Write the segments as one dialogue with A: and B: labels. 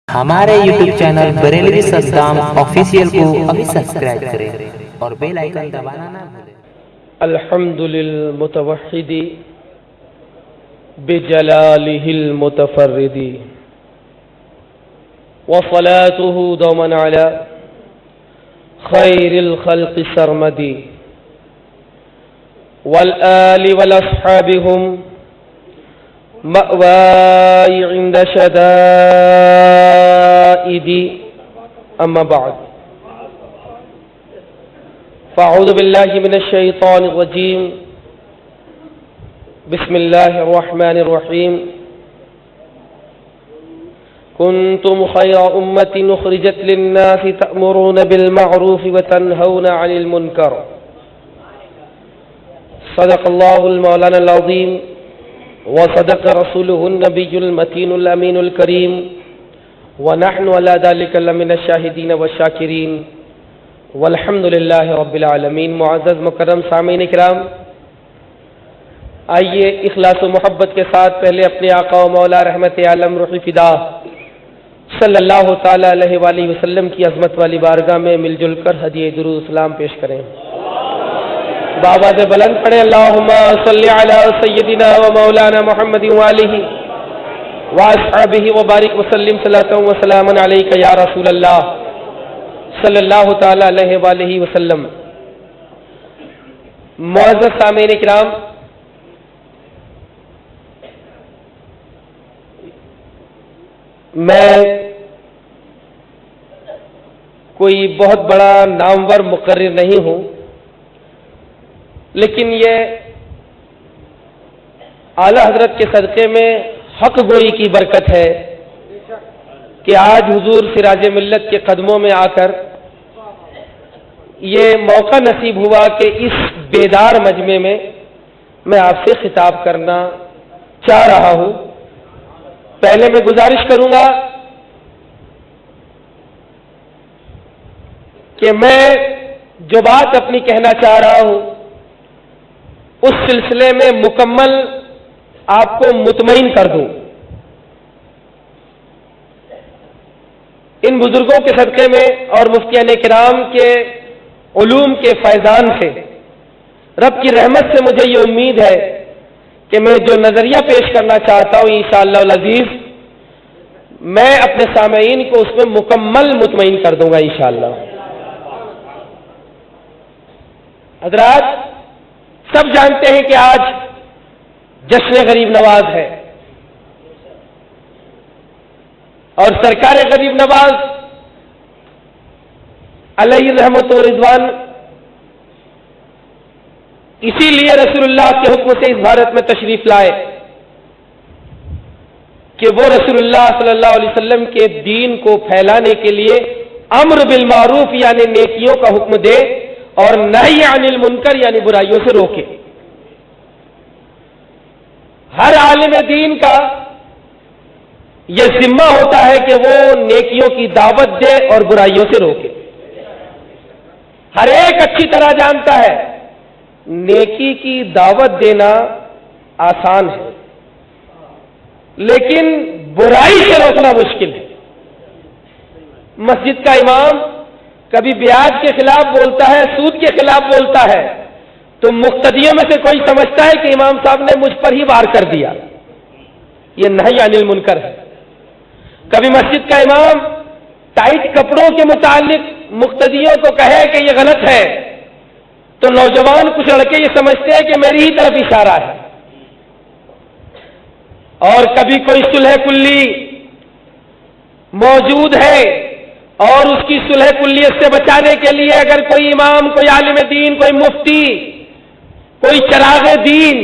A: ہمارے YouTube channel Barelvi Saddam official کو ابھی سبسکرائب کریں اور بیل آئیکن دبانا نہ بھولیں۔
B: الحمد للمتوحد بجلالہ المتفرد وصلاته دوما على خير الخلق سرمدي والآل والأصحابهم مأواي عند شدائدي أما بعد فأعوذ بالله من الشيطان الرجيم بسم الله الرحمن الرحيم كنتم خير أمة أخرجت للناس تأمرون بالمعروف وتنهون عن المنكر صدق الله المولانا العظيم وصدق رسوله النبي المتين الأمين الكريم ونحن على ذلك لمن الشاهدين والشاكرين والحمد لله رب العالمين۔ معزز مکرم سامعین کرام، آئیے اخلاص و محبت کے ساتھ پہلے اپنے آقا و مولا رحمت عالم روح فدا صلی اللہ تعالی علیہ وآلہ وسلم کی عظمت والی بارگاہ میں مل جل کر ہدیہ درود اسلام پیش کریں۔ بآواز بلند پڑھیں اللہم صلی علی سیدنا و مولانا محمد وآلہ واصحابہ وبارک وسلم صلاۃ و سلام علیک یا رسول اللہ صلی اللہ تعالی علیہ وآلہ وسلم۔ معزز سامعین کرام، میں کوئی بہت بڑا نامور مقرر نہیں ہوں، لیکن یہ اعلی حضرت کے صدقے میں حق گوئی کی برکت ہے کہ آج حضور سراج ملت کے قدموں میں آ کر یہ موقع نصیب ہوا کہ اس بیدار مجمع میں میں آپ سے خطاب کرنا چاہ رہا ہوں۔ پہلے میں گزارش کروں گا کہ میں جو بات اپنی کہنا چاہ رہا ہوں اس سلسلے میں مکمل آپ کو مطمئن کر دوں۔ ان بزرگوں کے صدقے میں اور مفتیان کرام کے علوم کے فیضان سے رب کی رحمت سے مجھے یہ امید ہے کہ میں جو نظریہ پیش کرنا چاہتا ہوں انشاءاللہ العزیز میں اپنے سامعین کو اس میں مکمل مطمئن کر دوں گا انشاءاللہ۔ حضرات سب جانتے ہیں کہ آج جشن غریب نواز ہے اور سرکار غریب نواز علیہ رحمت و رضوان اسی لیے رسول اللہ کے حکم سے اس بھارت میں تشریف لائے کہ وہ رسول اللہ صلی اللہ علیہ وسلم کے دین کو پھیلانے کے لیے امر بالمعروف یعنی نیکیوں کا حکم دے اور نہی عن المنکر یعنی برائیوں سے روکے۔ ہر عالم دین کا یہ ذمہ ہوتا ہے کہ وہ نیکیوں کی دعوت دے اور برائیوں سے روکے۔ ہر ایک اچھی طرح جانتا ہے نیکی کی دعوت دینا آسان ہے لیکن برائی سے روکنا مشکل ہے۔ مسجد کا امام کبھی بیاج کے خلاف بولتا ہے، سود کے خلاف بولتا ہے تو مقتدیوں میں سے کوئی سمجھتا ہے کہ امام صاحب نے مجھ پر ہی وار کر دیا، یہ نہی عن المنکر ہے۔ کبھی مسجد کا امام ٹائٹ کپڑوں کے متعلق مقتدیوں کو کہے کہ یہ غلط ہے تو نوجوان کچھ لڑکے یہ سمجھتے ہیں کہ میری ہی طرف اشارہ ہے۔ اور کبھی کوئی صلح کلی موجود ہے اور اس کی صلح کلیت سے بچانے کے لیے اگر کوئی امام، کوئی عالم دین، کوئی مفتی، کوئی چراغ دین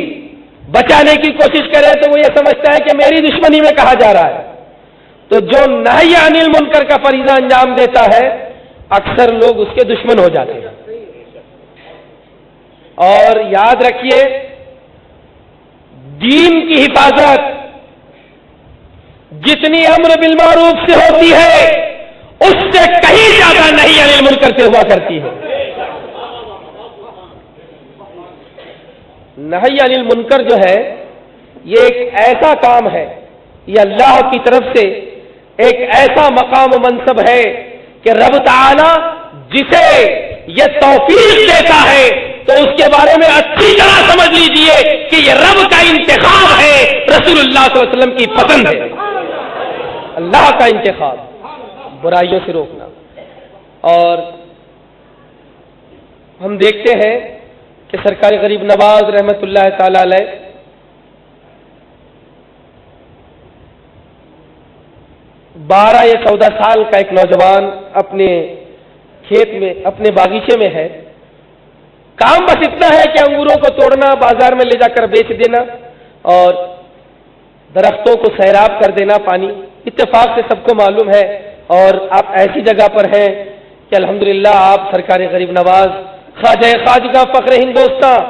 B: بچانے کی کوشش کرے تو وہ یہ سمجھتا ہے کہ میری دشمنی میں کہا جا رہا ہے، تو جو نہی عن المنکر کا فریضہ انجام دیتا ہے اکثر لوگ اس کے دشمن ہو جاتے ہیں۔ اور یاد رکھیے دین کی حفاظت جتنی امر بالمعروف سے ہوتی ہے اس سے کہیں زیادہ نہی عن المنکر سے ہوا کرتی ہے۔ نہی عن المنکر جو ہے یہ ایک ایسا کام ہے، یہ اللہ کی طرف سے ایک ایسا مقام و منصب ہے کہ رب تعالی جسے یہ توفیق دیتا ہے تو اس کے بارے میں اچھی طرح سمجھ لیجئے کہ یہ رب کا انتخاب ہے، رسول اللہ صلی اللہ علیہ وسلم کی پسند ہے، اللہ کا انتخاب، برائیوں سے روکنا۔ اور ہم دیکھتے ہیں کہ سرکار غریب نواز رحمت اللہ تعالی علیہ 12 یا 14 سال کا ایک نوجوان اپنے کھیت میں، اپنے باغیچے میں ہے، کام بس اتنا ہے کہ انگوروں کو توڑنا، بازار میں لے جا کر بیچ دینا اور درختوں کو سیراب کر دینا پانی۔ اتفاق سے سب کو معلوم ہے اور آپ ایسی جگہ پر ہیں کہ الحمدللہ آپ سرکار غریب نواز خواجہ فخر ہندوستان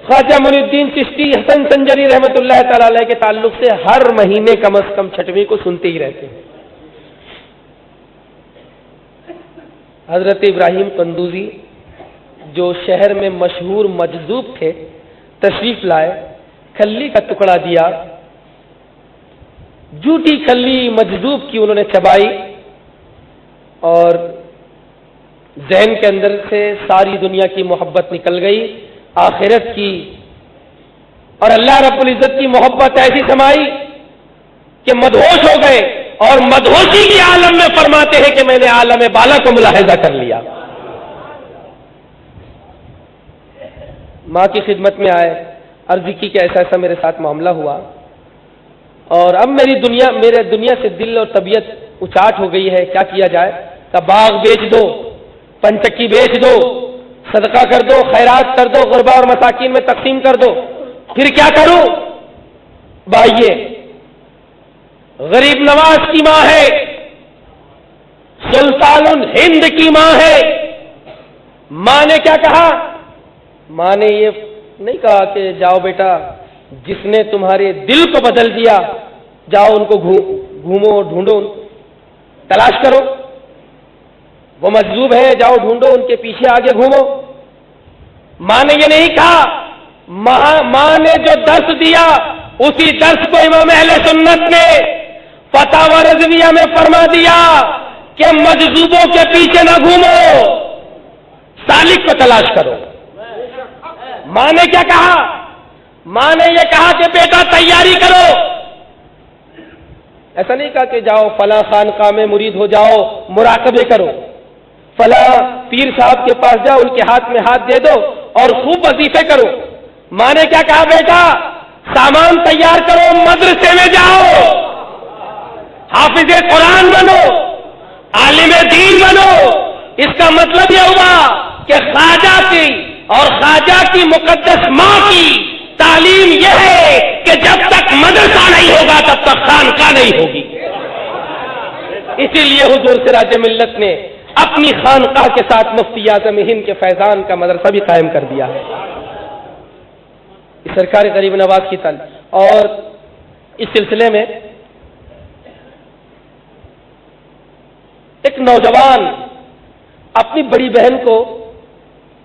B: خواجہ معین الدین چشتی حسن سنجری رحمت اللہ تعالی علیہ کے تعلق سے ہر مہینے کم از کم چھٹویں کو سنتے ہی رہتے ہیں۔ حضرت ابراہیم قندوزی جو شہر میں مشہور مجذوب تھے، تشریف لائے، کھلی کا ٹکڑا دیا، جھوٹی کھلی مجذوب کی انہوں نے چبائی اور ذہن کے اندر سے ساری دنیا کی محبت نکل گئی، آخرت کی اور اللہ رب العزت کی محبت ایسی سمائی کہ مدہوش ہو گئے، اور مدہوشی کے عالم میں فرماتے ہیں کہ میں نے عالم بالا کو ملاحظہ کر لیا۔ ماں کی خدمت میں آئے، عرض کی کہ ایسا ایسا میرے ساتھ معاملہ ہوا اور اب میرے دنیا سے دل اور طبیعت اچاٹ ہو گئی ہے، کیا کیا جائے؟ کہ باغ بیچ دو، پنچکی بیچ دو، صدقہ کر دو، خیرات کر دو، غربا اور مساکین میں تقسیم کر دو، پھر کیا کروں؟ بھائیے، غریب نواز کی ماں ہے، سلطان ہند کی ماں ہے، ماں نے کیا کہا؟ ماں نے یہ نہیں کہا کہ جاؤ بیٹا، جس نے تمہارے دل کو بدل دیا جاؤ ان کو گھومو، ڈھونڈو، تلاش کرو، وہ مجذوب ہے، جاؤ ڈھونڈو، ان کے پیچھے آگے گھومو۔ ماں نے یہ نہیں کہا، ماں نے جو درس دیا اسی درس کو امام اہل سنت نے فتاوی رضویہ میں فرما دیا کہ مجذوبوں کے پیچھے نہ گھومو، سالک کو تلاش کرو۔ ماں نے کیا کہا؟ ماں نے یہ کہا کہ بیٹا تیاری کرو، ایسا نہیں کہا کہ جاؤ فلاں خانقاہ میں مرید ہو جاؤ، مراقبے کرو، فلاں پیر صاحب کے پاس جاؤ، ان کے ہاتھ میں ہاتھ دے دو اور خوب وظیفے کرو۔ ماں نے کیا کہا؟ بیٹا سامان تیار کرو، مدرسے میں جاؤ، حافظ قرآن بنو، عالم دین بنو۔ اس کا مطلب یہ ہوا کہ خواجہ کی اور خواجہ کی مقدس ماں کی تعلیم یہ ہے کہ جب تک مدرسہ نہیں ہوگا تب تک خانقاہ نہیں ہوگی۔ اسی لیے حضور سراج ملت نے اپنی خانقاہ کے ساتھ مفتی اعظم ہند کے فیضان کا مدرسہ بھی قائم کر دیا ہے، سرکار غریب نواز کی تعلیم۔ اور اس سلسلے میں ایک نوجوان اپنی بڑی بہن کو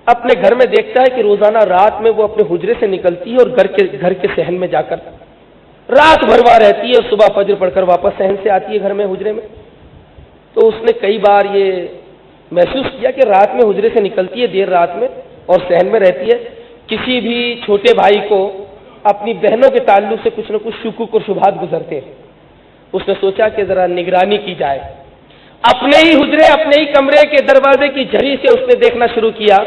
B: اپنے گھر میں دیکھتا ہے کہ روزانہ رات میں وہ اپنے حجرے سے نکلتی ہے اور گھر کے صحن میں جا کر رات بھر وہاں رہتی ہے، صبح فجر پڑھ کر واپس صحن سے آتی ہے گھر میں، حجرے میں۔ تو اس نے کئی بار یہ محسوس کیا کہ رات میں حجرے سے نکلتی ہے دیر رات میں اور صحن میں رہتی ہے، کسی بھی چھوٹے بھائی کو اپنی بہنوں کے تعلق سے کچھ نہ کچھ شکوک اور شبہات گزرتے ہیں۔ اس نے سوچا کہ ذرا نگرانی کی جائے، اپنے ہی حجرے، اپنے ہی کمرے کے دروازے کی جھری سے اس نے دیکھنا شروع کیا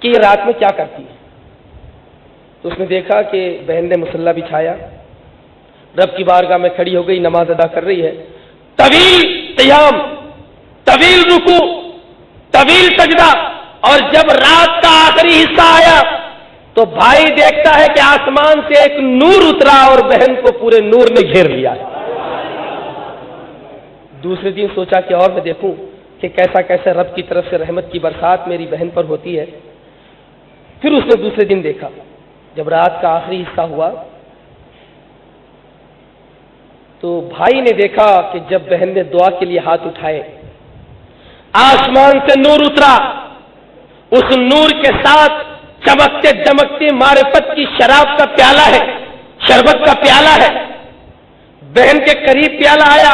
B: کہ یہ رات میں کیا کرتی ہے۔ تو اس نے دیکھا کہ بہن نے مصلی بچھایا، رب کی بارگاہ میں کھڑی ہو گئی، نماز ادا کر رہی ہے، طویل قیام، طویل رکوع، طویل سجدہ، اور جب رات کا آخری حصہ آیا تو بھائی دیکھتا ہے کہ آسمان سے ایک نور اترا اور بہن کو پورے نور نے گھیر لیا ہے۔ دوسرے دن سوچا کہ اور میں دیکھوں کہ کیسا کیسا رب کی طرف سے رحمت کی برسات میری بہن پر ہوتی ہے۔ پھر اس نے دوسرے دن دیکھا، جب رات کا آخری حصہ ہوا تو بھائی نے دیکھا کہ جب بہن نے دعا کے لیے ہاتھ اٹھائے، آسمان سے نور اترا، اس نور کے ساتھ چمکتے دمکتے معرفت کی شراب کا پیالہ ہے، شربت کا پیالہ ہے۔ بہن کے قریب پیالہ آیا،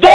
B: 2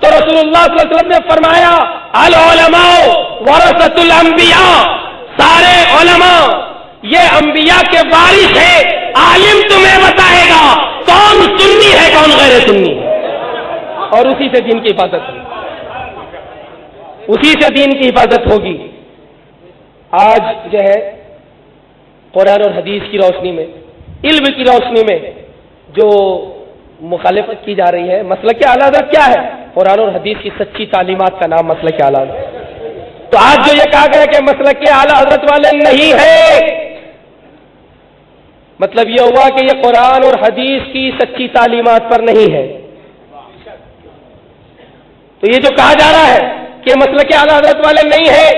B: تو رسول اللہ صلی اللہ علیہ وسلم نے فرمایا العلماء ورثۃ الانبیاء، سارے علماء یہ انبیاء کے وارث ہیں، عالم تمہیں بتائے گا کون سنی ہے کون غیر سنی ہے، اور اسی سے دین کی حفاظت ہے، اسی سے دین کی حفاظت ہوگی۔ آج جو ہے قرآن اور حدیث کی روشنی میں، علم کی روشنی میں جو مخالفت کی جا رہی ہے، مسلک اعلیٰ حضرت کیا ہے؟ قرآن اور حدیث کی سچی تعلیمات کا نام مسلک اعلیٰ حضرت۔ تو آج جو یہ کہا گیا کہ مسلک اعلیٰ حضرت والے نہیں ہے، مطلب یہ ہوا کہ یہ قرآن اور حدیث کی سچی تعلیمات پر نہیں ہے۔ تو یہ جو کہا جا رہا ہے کہ مسلک اعلیٰ حضرت والے نہیں ہے،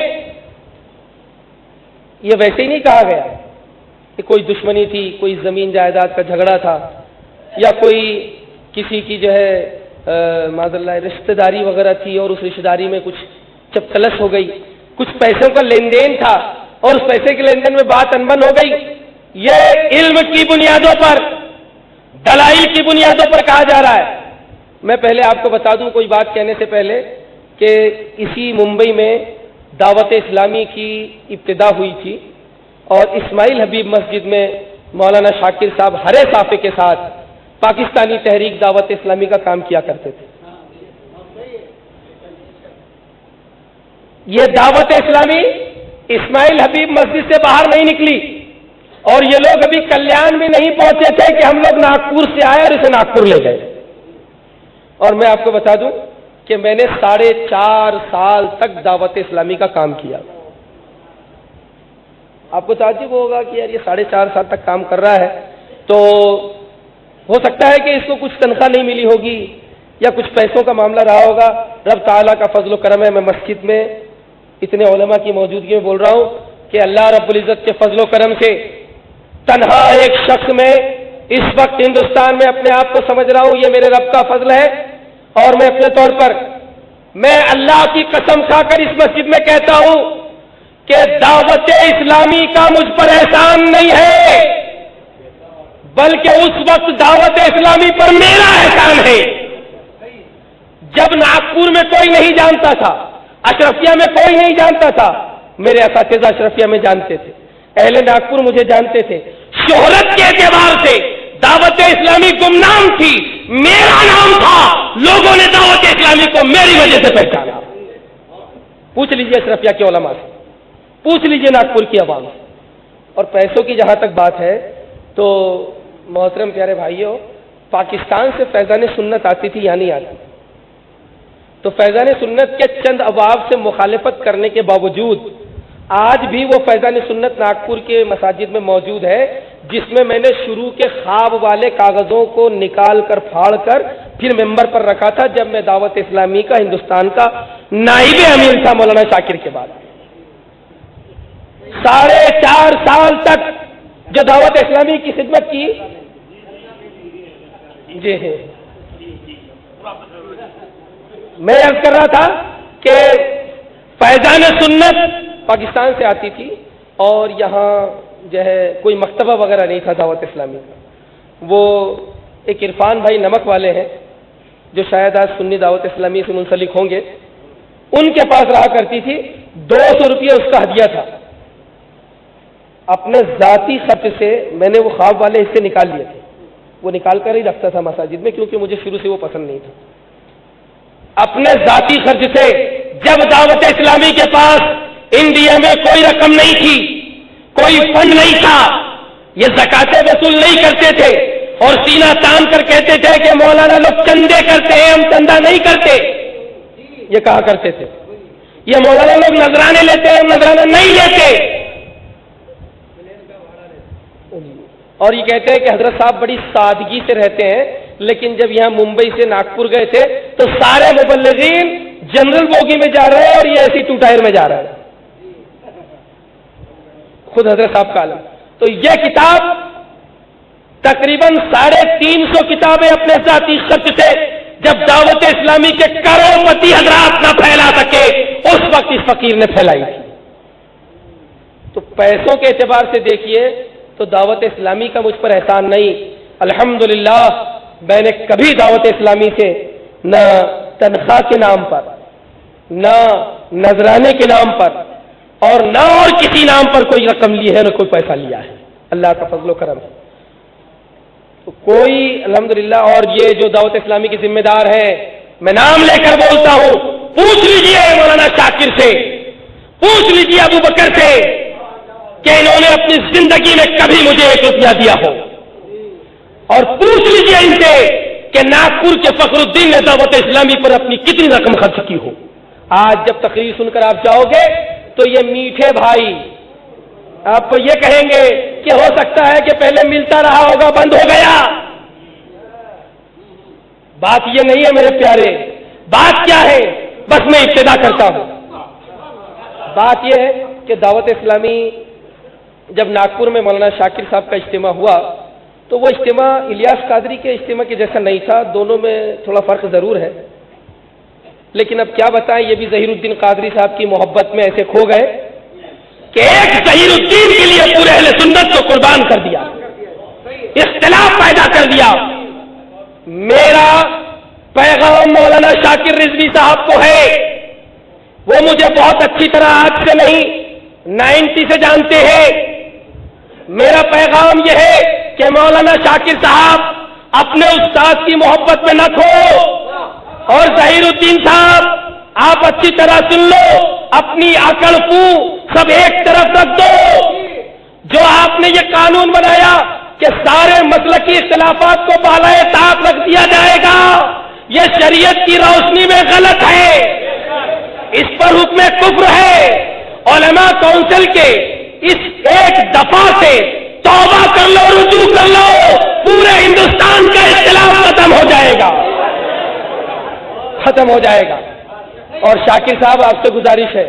B: یہ ویسے ہی نہیں کہا گیا کہ کوئی دشمنی تھی، کوئی زمین جائیداد کا جھگڑا تھا، یا کوئی کسی کی جو ہے معاذ اللہ رشتہ داری وغیرہ تھی اور اس رشتہ داری میں کچھ چپتلس ہو گئی، کچھ پیسوں کا لین دین تھا اور اس پیسے کے لین دین میں بات انبن ہو گئی۔ یہ علم کی بنیادوں پر، دلائل کی بنیادوں پر کہا جا رہا ہے۔ میں پہلے آپ کو بتا دوں کوئی بات کہنے سے پہلے کہ اسی ممبئی میں دعوت اسلامی کی ابتدا ہوئی تھی، اور اسماعیل حبیب مسجد میں مولانا شاکر صاحب ہرے صافے کے ساتھ پاکستانی تحریک دعوت اسلامی کا کام کیا کرتے تھے۔ یہ دعوت اسلامی اسماعیل حبیب مسجد سے باہر نہیں نکلی، اور یہ لوگ ابھی کلیان بھی نہیں پہنچے تھے کہ ہم لوگ ناگپور سے آئے اور اسے ناگپور لے گئے۔ اور میں آپ کو بتا دوں کہ میں نے 4.5 سال تک دعوت اسلامی کا کام کیا۔ آپ کو تعجب ہوگا کہ یار یہ 4.5 سال تک کام کر رہا ہے، تو ہو سکتا ہے کہ اس کو کچھ تنخواہ نہیں ملی ہوگی یا کچھ پیسوں کا معاملہ رہا ہوگا۔ رب تعالیٰ کا فضل و کرم ہے، میں مسجد میں اتنے علماء کی موجودگی میں بول رہا ہوں کہ اللہ رب العزت کے فضل و کرم سے تنہا ایک شخص میں اس وقت ہندوستان میں اپنے آپ کو سمجھ رہا ہوں، یہ میرے رب کا فضل ہے۔ اور میں اپنے طور پر میں اللہ کی قسم کھا کر اس مسجد میں کہتا ہوں کہ دعوت اسلامی کا مجھ پر احسان نہیں ہے، بلکہ اس وقت دعوت اسلامی پر میرا احسان ہے جب ناگپور میں کوئی نہیں جانتا تھا، اشرفیہ میں کوئی نہیں جانتا تھا، میرے اساتذہ اشرفیہ میں جانتے تھے، اہل ناگپور مجھے جانتے تھے، شہرت کے اعتبار سے دعوت اسلامی گمنام تھی، میرا نام تھا، لوگوں نے دعوت اسلامی کو میری وجہ سے پہچانا۔ پوچھ لیجئے اشرفیہ کے علماء سے، پوچھ لیجئے ناگپور کی عوام سے۔ اور پیسوں کی جہاں تک بات ہے تو محترم پیارے بھائیوں، پاکستان سے فیضان سنت آتی تھی یا نہیں آتی؟ تو فیضان سنت کے چند ابواب سے مخالفت کرنے کے باوجود آج بھی وہ فیضان سنت ناگپور کے مساجد میں موجود ہے، جس میں میں نے شروع کے خواب والے کاغذوں کو نکال کر پھاڑ کر پھر ممبر پر رکھا تھا جب میں دعوت اسلامی کا ہندوستان کا نائب امیر تھا مولانا شاکر کے بعد۔ 4.5 سال تک جو دعوت اسلامی کی خدمت کی، جی میں عرض کر رہا تھا کہ فیضان سنت پاکستان سے آتی تھی، اور یہاں جو ہے کوئی مکتبہ وغیرہ نہیں تھا دعوت اسلامی کا۔ وہ ایک عرفان بھائی نمک والے ہیں جو شاید آج سنی دعوت اسلامی سے منسلک ہوں گے، ان کے پاس رہا کرتی تھی، 200 روپیہ اس کا ہدیہ تھا۔ اپنے ذاتی خرچ سے میں نے وہ خواب والے حصے نکال لیے تھے، وہ نکال کر ہی رکھتا تھا مساجد میں، کیونکہ مجھے شروع سے وہ پسند نہیں تھا۔ اپنے ذاتی خرچ سے جب دعوت اسلامی کے پاس انڈیا میں کوئی رقم نہیں تھی، کوئی فنڈ نہیں تھا، یہ زکاتیں وصول نہیں کرتے تھے اور سینہ تان کر کہتے تھے کہ مولانا لوگ چندے کرتے ہیں، ہم چندہ نہیں کرتے، یہ کہا کرتے تھے۔ یہ مولانا لوگ نذرانے لیتے ہیں، ہم نذرانے نہیں لیتے، اور یہ کہتے ہیں کہ حضرت صاحب بڑی سادگی سے رہتے ہیں، لیکن جب یہاں ممبئی سے ناگپور گئے تھے تو سارے مبلغین جنرل بوگی میں جا رہے ہیں اور یہ ایسی 2 ٹائر میں جا رہا ہے، خود حضرت صاحب کا عالم۔ تو یہ کتاب تقریباً 350 کتابیں اپنے ذاتی خرچ سے جب دعوت اسلامی کے کروڑپتی حضرات نہ پھیلا سکے، اس وقت اس فقیر نے پھیلائی تھی۔ تو پیسوں کے اعتبار سے دیکھیے تو دعوت اسلامی کا مجھ پر احسان نہیں، الحمدللہ میں نے کبھی دعوت اسلامی سے نہ تنخواہ کے نام پر، نہ نذرانے کے نام پر، اور نہ اور کسی نام پر کوئی رقم لی ہے، نہ کوئی پیسہ لیا ہے۔ اللہ کا فضل و کرم ہے۔ تو کوئی الحمدللہ، اور یہ جو دعوت اسلامی کے ذمہ دار ہیں، میں نام لے کر بولتا ہوں، پوچھ لیجئے مولانا شاکر سے، پوچھ لیجئے ابو بکر سے کہ انہوں نے اپنی زندگی میں کبھی مجھے 1 روپیہ دیا ہو، اور پوچھ لیجئے ان سے کہ ناگپور کے فخر الدین نے دعوت اسلامی پر اپنی کتنی رقم خرچ کی ہو۔ آج جب تقریر سن کر آپ جاؤ گے تو یہ میٹھے بھائی آپ کو یہ کہیں گے کہ ہو سکتا ہے کہ پہلے ملتا رہا ہوگا، بند ہو گیا۔ بات یہ نہیں ہے میرے پیارے، بات کیا ہے؟ بس میں ابتدا کرتا ہوں۔ بات یہ ہے کہ دعوت اسلامی جب ناگپور میں مولانا شاکر صاحب کا اجتماع ہوا تو وہ اجتماع الیاس قادری کے اجتماع کے جیسا نہیں تھا، دونوں میں تھوڑا فرق ضرور ہے، لیکن اب کیا بتائیں، یہ بھی ظہیر الدین قادری صاحب کی محبت میں ایسے کھو گئے کہ ایک ظہیر الدین کے لیے پورے اہل سنت کو قربان کر دیا، اختلاف پیدا کر دیا۔ میرا پیغام مولانا شاکر رضوی صاحب کو ہے، وہ مجھے بہت اچھی طرح آج سے نہیں 90 سے جانتے ہیں۔ میرا پیغام یہ ہے کہ مولانا شاکر صاحب اپنے استاد کی محبت میں نہ کھو، اور ظہیر الدین صاحب آپ اچھی طرح سن لو، اپنی اکڑ پو سب ایک طرف رکھ دو۔ جو آپ نے یہ قانون بنایا کہ سارے مسلکی اختلافات کو بالائے طاق رکھ دیا جائے گا، یہ شریعت کی روشنی میں غلط ہے، اس پر حکم کفر ہے۔ علماء کونسل کے اس ایک دفعہ سے توبہ کر لو، رجوع کر لو، پورے ہندوستان کا اختلاف ختم ہو جائے گا، ختم ہو جائے گا۔ اور شاکر صاحب آپ سے گزارش ہے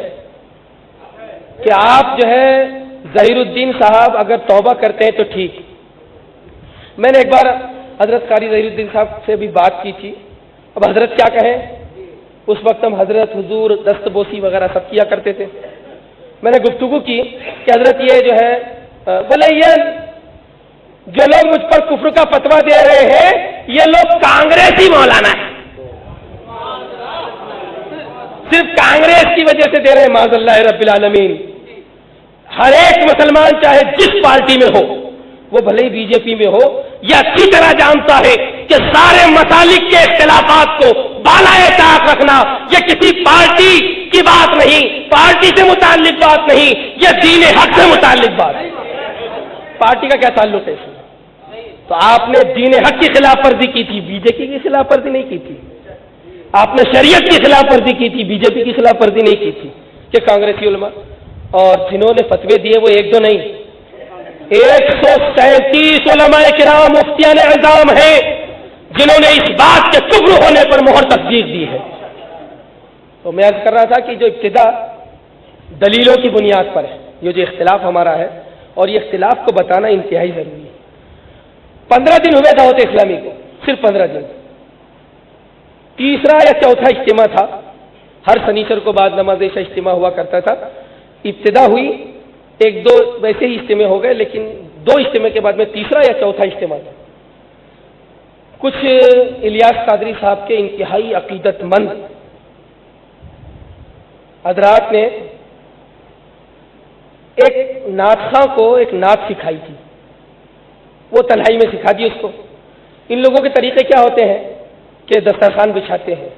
B: کہ آپ جو ہے ظہیر الدین صاحب اگر توبہ کرتے ہیں تو ٹھیک۔ میں نے ایک بار حضرت قاری ظہیر الدین صاحب سے بھی بات کی تھی، اب حضرت کیا کہیں، اس وقت ہم حضرت حضور دست بوسی وغیرہ سب کیا کرتے تھے۔ میں نے گفتگو کی کہ حضرت یہ جو ہے بولے یہ جو لوگ مجھ پر کفر کا فتویٰ دے رہے ہیں یہ لوگ کانگریسی مولانا ہیں، صرف کانگریس کی وجہ سے دے رہے ہیں، معاذ اللہ رب العالمین۔ ہر ایک مسلمان چاہے جس پارٹی میں ہو، وہ بھلے ہی بی جے پی میں ہو، یہ اچھی طرح جانتا ہے کہ سارے مسالک کے اختلافات کو بالائے طاق رکھنا یہ کسی پارٹی کی بات نہیں، پارٹی سے متعلق بات نہیں، یہ دین حق سے متعلق بات ہے۔ پارٹی کا کیا تعلق ہے اس میں؟ تو آپ نے دین حق کی خلاف ورزی کی تھی، بی جے پی کی خلاف ورزی نہیں کی تھی۔ آپ نے شریعت کی خلاف ورزی کی تھی، بی جے پی کی خلاف ورزی نہیں کی تھی۔ کہ کانگریسی علماء اور جنہوں نے فتوے دیے وہ ایک دو نہیں، 137 علماء کرام مفتیان اعظام ہیں جنہوں نے اس بات کے کفر ہونے پر مہر تصدیق دی ہے۔ تو میں عرض کر رہا تھا کہ جو ابتدا دلیلوں کی بنیاد پر ہے، یہ جو اختلاف ہمارا ہے اور یہ اختلاف کو بتانا انتہائی ضروری ہے۔ 15 دن ہوئے دعوت اسلامی کو، صرف 15 دن۔ تیسرا یا چوتھا اجتماع تھا، ہر سنیچر کو بعد نماز عشاء اجتماع ہوا کرتا تھا۔ ابتدا ہوئی، ایک دو ویسے ہی اجتماع ہو گئے، لیکن 2 اجتماع کے بعد میں تیسرا یا چوتھا اجتماع تھا۔ کچھ الیاس قادری صاحب کے انتہائی عقیدت مند حضرات نے ایک نعت خواں کو ایک نعت سکھائی تھی، وہ تنہائی میں سکھا دی اس کو۔ ان لوگوں کے طریقے کیا ہوتے ہیں کہ دسترخوان بچھاتے ہیں،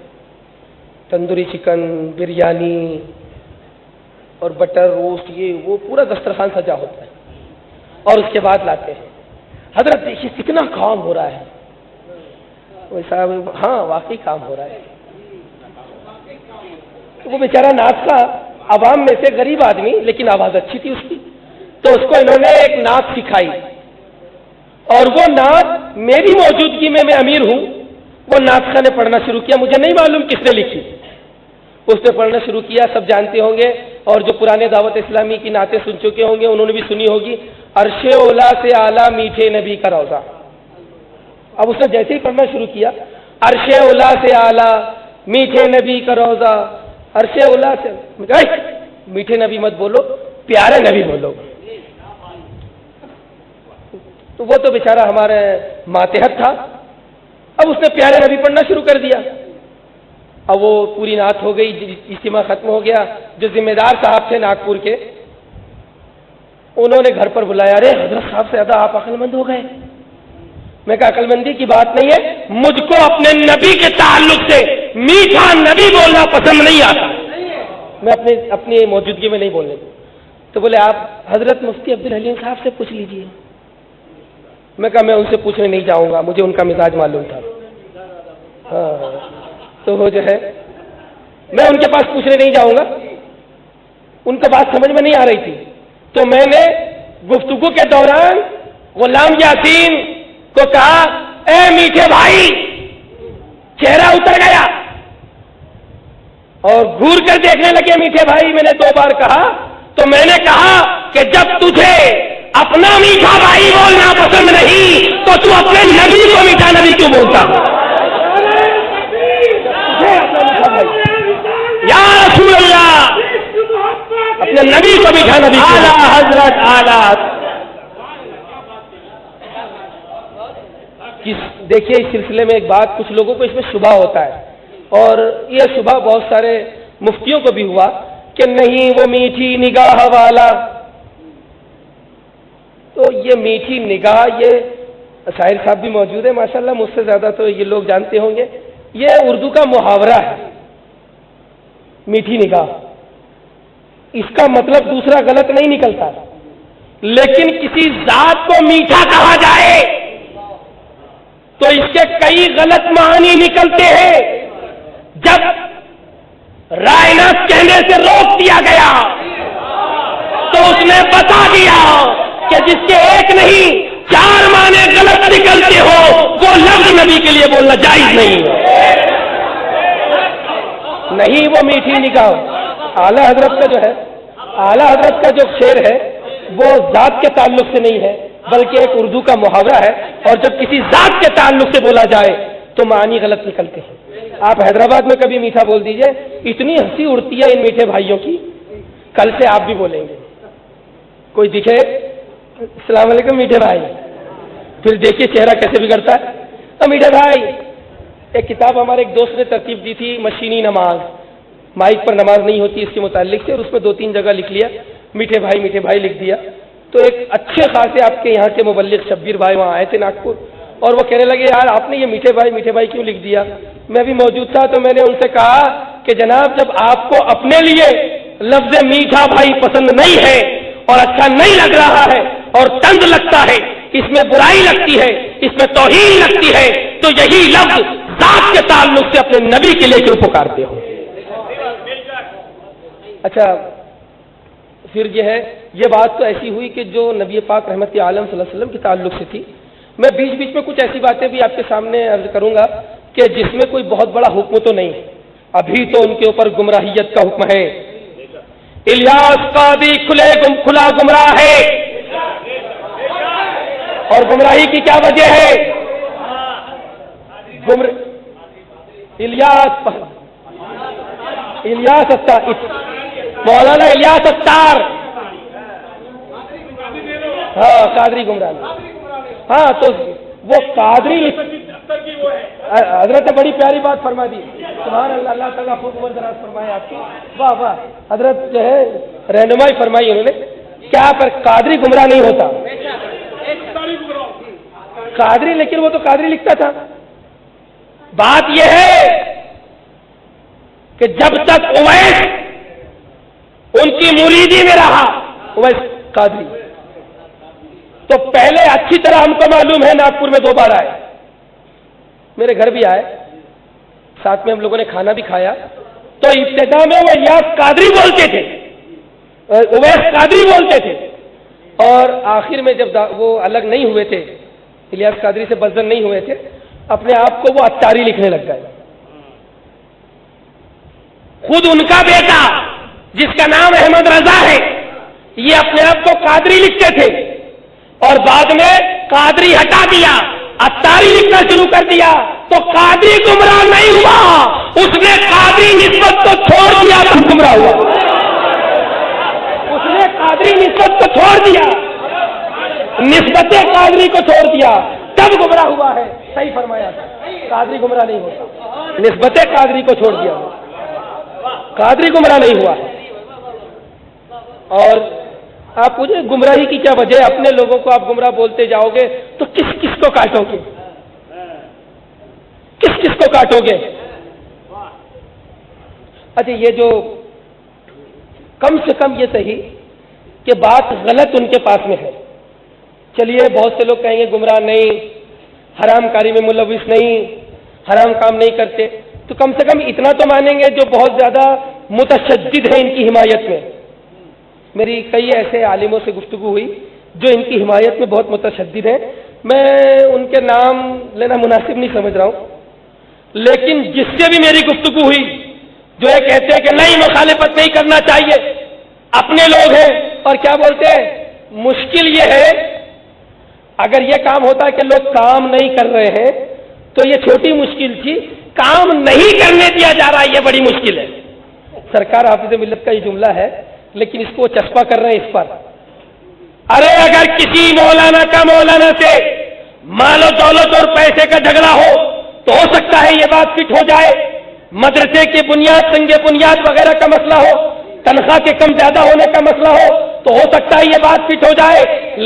B: تندوری چکن، بریانی اور بٹر روسٹ، یہ وہ پورا دسترخوان سجا ہوتا ہے، اور اس کے بعد لاتے ہیں۔ حضرت دیکھیے کتنا کام ہو رہا ہے۔ صاحب ہاں واقعی کام ہو رہا ہے۔ وہ بیچارہ نعت کا عوام میں سے غریب آدمی، لیکن آواز اچھی تھی اس کی، تو اس کو انہوں نے ایک نعت سکھائی، اور وہ نعت میری موجودگی میں امیر ہوں، وہ نعت خواں نے پڑھنا شروع کیا۔ مجھے نہیں معلوم کس نے لکھی، اس نے پڑھنا شروع کیا۔ سب جانتے ہوں گے، اور جو پرانے دعوت اسلامی کی نعتیں سن چکے ہوں گے انہوں نے بھی سنی ہوگی، عرش اولا سے اعلیٰ میٹھے نبی کا روضہ۔ اب اس نے جیسے ہی پڑھنا شروع کیا، عرش اولا سے اعلیٰ میٹھے نبی کا روضہ، عرش اولا سے، میٹھے نبی مت بولو، پیارے نبی بولو۔ تو وہ تو بیچارہ ہمارے ماتحت تھا، اب اس نے پیارے نبی پڑھنا شروع کر دیا۔ اب وہ پوری نعت ہو گئی، اجتماع ختم ہو گیا، جو ذمہ دار صاحب تھے ناگپور کے، انہوں نے گھر پر بلایا، ارے حضرت صاحب سے زیادہ آپ عقل مند ہو گئے۔ میں کہا عقل مندی کی بات نہیں ہے، مجھ کو اپنے نبی کے تعلق سے میٹھا نبی بولنا پسند نہیں آتا، میں اپنی موجودگی میں نہیں بولنے دوں۔ تو بولے آپ حضرت مفتی عبدالحلیم صاحب سے پوچھ لیجئے۔ میں کہا میں ان سے پوچھنے نہیں جاؤں گا، مجھے ان کا مزاج معلوم تھا۔ ہاں تو وہ جو ہے میں ان کے پاس پوچھنے نہیں جاؤں گا، ان کو بات سمجھ میں نہیں آ رہی تھی، تو میں نے گفتگو کے دوران غلام یاسین کو کہا اے میٹھے بھائی، چہرہ اتر گیا اور گھور کر دیکھنے لگے میٹھے بھائی، میں نے 2 بار کہا تو میں نے کہا کہ جب تجھے اپنا میٹھا بھائی بولنا پسند نہیں تو تو اپنے نبی کو میٹھا نبی کیوں بولتا؟ یا رسول اللہ، اپنے نبی کو میٹھا نبی، اعلیٰ حضرت اعلیٰ۔ دیکھیے اس سلسلے میں ایک بات، کچھ لوگوں کو اس میں شبہ ہوتا ہے، اور یہ شبہ بہت سارے مفتیوں کو بھی ہوا کہ نہیں وہ میٹھی نگاہ والا۔ تو یہ میٹھی نگاہ، یہ ساحل صاحب بھی موجود ہے ماشاءاللہ، مجھ سے زیادہ تو یہ لوگ جانتے ہوں گے، یہ اردو کا محاورہ ہے میٹھی نگاہ، اس کا مطلب دوسرا غلط نہیں نکلتا، لیکن کسی ذات کو میٹھا کہا جائے تو اس کے کئی غلط معنی نکلتے ہیں۔ جب رائنس کہنے سے روک دیا گیا تو اس نے بتا دیا کہ جس کے ایک نہیں 4 معنی غلط نکلتے ہو وہ لفظ نبی کے لیے بولنا جائز نہیں ہے۔ نہیں وہ میٹھی نگاہ اعلیٰ حضرت کا جو ہے، اعلیٰ حضرت کا جو شعر ہے وہ ذات کے تعلق سے نہیں ہے بلکہ ایک اردو کا محاورہ ہے، اور جب کسی ذات کے تعلق سے بولا جائے تو معنی غلط نکلتے ہیں۔ آپ حیدرآباد میں کبھی میٹھا بول دیجئے، اتنی ہنسی اڑتی ہے ان میٹھے بھائیوں کی، کل سے آپ بھی بولیں گے، کوئی دکھے السلام علیکم میٹھے بھائی، پھر دیکھیے چہرہ کیسے بگڑتا ہے۔ تو میٹھے بھائی، ایک کتاب ہمارے ایک دوست نے ترتیب دی تھی، مشینی نماز، مائک پر نماز نہیں ہوتی اس کے متعلق سے، اور اس میں 2-3 جگہ لکھ لیا میٹھے بھائی لکھ دیا۔ تو ایک اچھے خاصے آپ کے یہاں کے مبلغ شبیر بھائی وہاں آئے تھے ناگپور، اور وہ کہنے لگے یار آپ نے یہ میٹھے بھائی کیوں لکھ دیا؟ میں بھی موجود تھا تو میں نے ان سے کہا کہ جناب جب آپ کو اپنے لیے لفظ میٹھا بھائی پسند نہیں ہے اور اچھا نہیں لگ رہا ہے اور طنز لگتا ہے، اس میں برائی لگتی ہے، اس میں توہین لگتی ہے، تو یہی لفظ ذات کے تعلق سے اپنے نبی کے لیے کیوں پکارتے ہو؟ اچھا پھر یہ ہے، یہ بات تو ایسی ہوئی کہ جو نبی پاک رحمت عالم صلی اللہ علیہ وسلم کے تعلق سے تھی۔ میں بیچ میں کچھ ایسی باتیں بھی آپ کے سامنے عرض کروں گا کہ جس میں کوئی بہت بڑا حکم تو نہیں، ابھی تو ان کے اوپر گمراہیت کا حکم ہے۔ الیاس قادری کھلا گمراہ ہے، اور گمراہی کی کیا وجہ ہے؟ الیاس مولانا الیاس اتار، ہاں قادری گمراہ، ہاں تو وہ قادری، حضرت نے بڑی پیاری بات فرما دی، سبحان اللہ، اللہ تعالیٰ خوب عمر دراز فرمائے آپ کی، واہ واہ، حضرت جو ہے رہنمائی فرمائی انہوں نے، کیا پر قادری گمراہ نہیں ہوتا؟ قادری، لیکن وہ تو قادری لکھتا تھا۔ بات یہ ہے کہ جب تک اویس ان کی مریدی میں رہا، اویس قادری، تو پہلے اچھی طرح ہم کو معلوم ہے ناگپور میں 2 بار آئے، میرے گھر بھی آئے، ساتھ میں ہم لوگوں نے کھانا بھی کھایا، تو ابتدا میں وہ الیاس قادری بولتے تھے، اویس قادری بولتے تھے، اور آخر میں جب وہ الگ نہیں ہوئے تھے، الیاس قادری سے بدزن نہیں ہوئے تھے، اپنے آپ کو وہ اتاری لکھنے لگ گئے۔ خود ان کا بیٹا جس کا نام احمد رضا ہے، یہ اپنے آپ کو قادری لکھتے تھے، اور بعد میں قادری ہٹا دیا، اتاری لکھنا شروع کر دیا، تو قادری گمراہ نہیں ہوا، اس نے قادری نسبت کو چھوڑ دیا تو گمراہ ہوا، اس نے قادری نسبت کو چھوڑ دیا، نسبت قادری کو چھوڑ دیا، تب گمراہ ہوا ہے۔ صحیح فرمایا، قادری گمراہ نہیں ہوتا۔ نسبت قادری کو چھوڑ دیا، قادری گمراہ نہیں ہوا ہے۔ اور آپ پوچھیں گمراہی کی کیا وجہ ہے؟ اپنے لوگوں کو آپ گمراہ بولتے جاؤ گے تو کس کس کو کاٹو گے؟ کس کس کو کاٹو گے؟ اچھا یہ جو کم سے کم یہ صحیح کہ بات غلط ان کے پاس میں ہے، چلیے بہت سے لوگ کہیں گے گمراہ نہیں، حرام کاری میں ملوث نہیں، حرام کام نہیں کرتے، تو کم سے کم اتنا تو مانیں گے جو بہت زیادہ متشدد ہیں ان کی حمایت میں۔ میری کئی ایسے عالموں سے گفتگو ہوئی جو ان کی حمایت میں بہت متشدد ہیں، میں ان کے نام لینا مناسب نہیں سمجھ رہا ہوں، لیکن جس سے بھی میری گفتگو ہوئی جو یہ کہتے ہیں کہ نہیں مخالفت نہیں کرنا چاہیے، اپنے لوگ ہیں، اور کیا بولتے ہیں مشکل یہ ہے اگر یہ کام ہوتا ہے کہ لوگ کام نہیں کر رہے ہیں تو یہ چھوٹی مشکل تھی، کام نہیں کرنے دیا جا رہا ہے یہ بڑی مشکل ہے۔ سرکار حافظ ملت کا یہ جملہ ہے لیکن اس کو چسپا کر رہے ہیں اس پر۔ ارے اگر کسی مولانا کا مولانا سے مال و دولت اور پیسے کا جھگڑا ہو تو ہو سکتا ہے یہ بات فٹ ہو جائے، مدرسے کی بنیاد سنگ بنیاد وغیرہ کا مسئلہ ہو، تنخواہ کے کم زیادہ ہونے کا مسئلہ ہو تو ہو سکتا ہے یہ بات فٹ ہو جائے،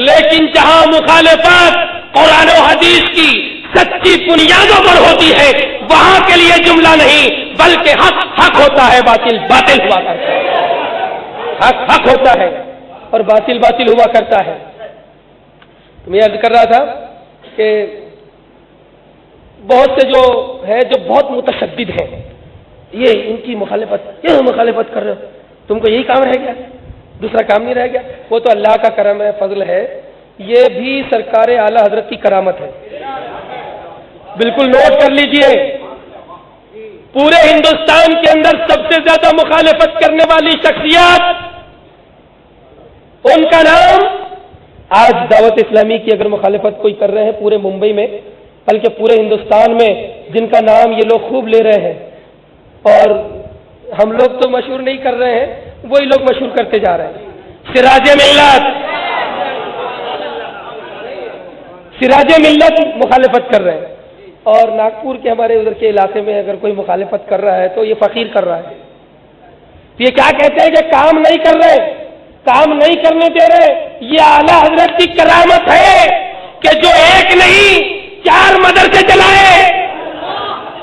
B: لیکن جہاں مخالفت قرآن و حدیث کی سچی بنیادوں پر ہوتی ہے وہاں کے لیے جملہ نہیں بلکہ حق حق ہوتا ہے، باطل باطل ہوا کرتا ہے، حق حق ہوتا ہے اور باطل باطل ہوا کرتا ہے۔ میں عرض کر رہا تھا کہ بہت سے جو ہے جو بہت متشدد ہیں یہ ان کی مخالفت، یہ مخالفت کر رہے ہو، تم کو یہی کام رہ گیا، دوسرا کام نہیں رہ گیا؟ وہ تو اللہ کا کرم ہے، فضل ہے، یہ بھی سرکار اعلی حضرت کی کرامت ہے۔ بالکل نوٹ کر لیجئے، پورے ہندوستان کے اندر سب سے زیادہ مخالفت کرنے والی شخصیت، ان کا نام آج دعوت اسلامی کی اگر مخالفت کوئی کر رہے ہیں پورے ممبئی میں بلکہ پورے ہندوستان میں، جن کا نام یہ لوگ خوب لے رہے ہیں اور ہم لوگ تو مشہور نہیں کر رہے ہیں، وہی لوگ مشہور کرتے جا رہے ہیں، سراج ملت، سراج ملت مخالفت کر رہے ہیں۔ اور ناگپور کے ہمارے ادھر کے علاقے میں اگر کوئی مخالفت کر رہا ہے تو یہ فقیر کر رہا ہے، یہ کیا کہتے ہیں کہ کام نہیں کر رہے، کام نہیں کرنے دے رہے۔ یہ اعلیٰ حضرت کی کرامت ہے کہ جو ایک نہیں 4 مدرسے چلائے،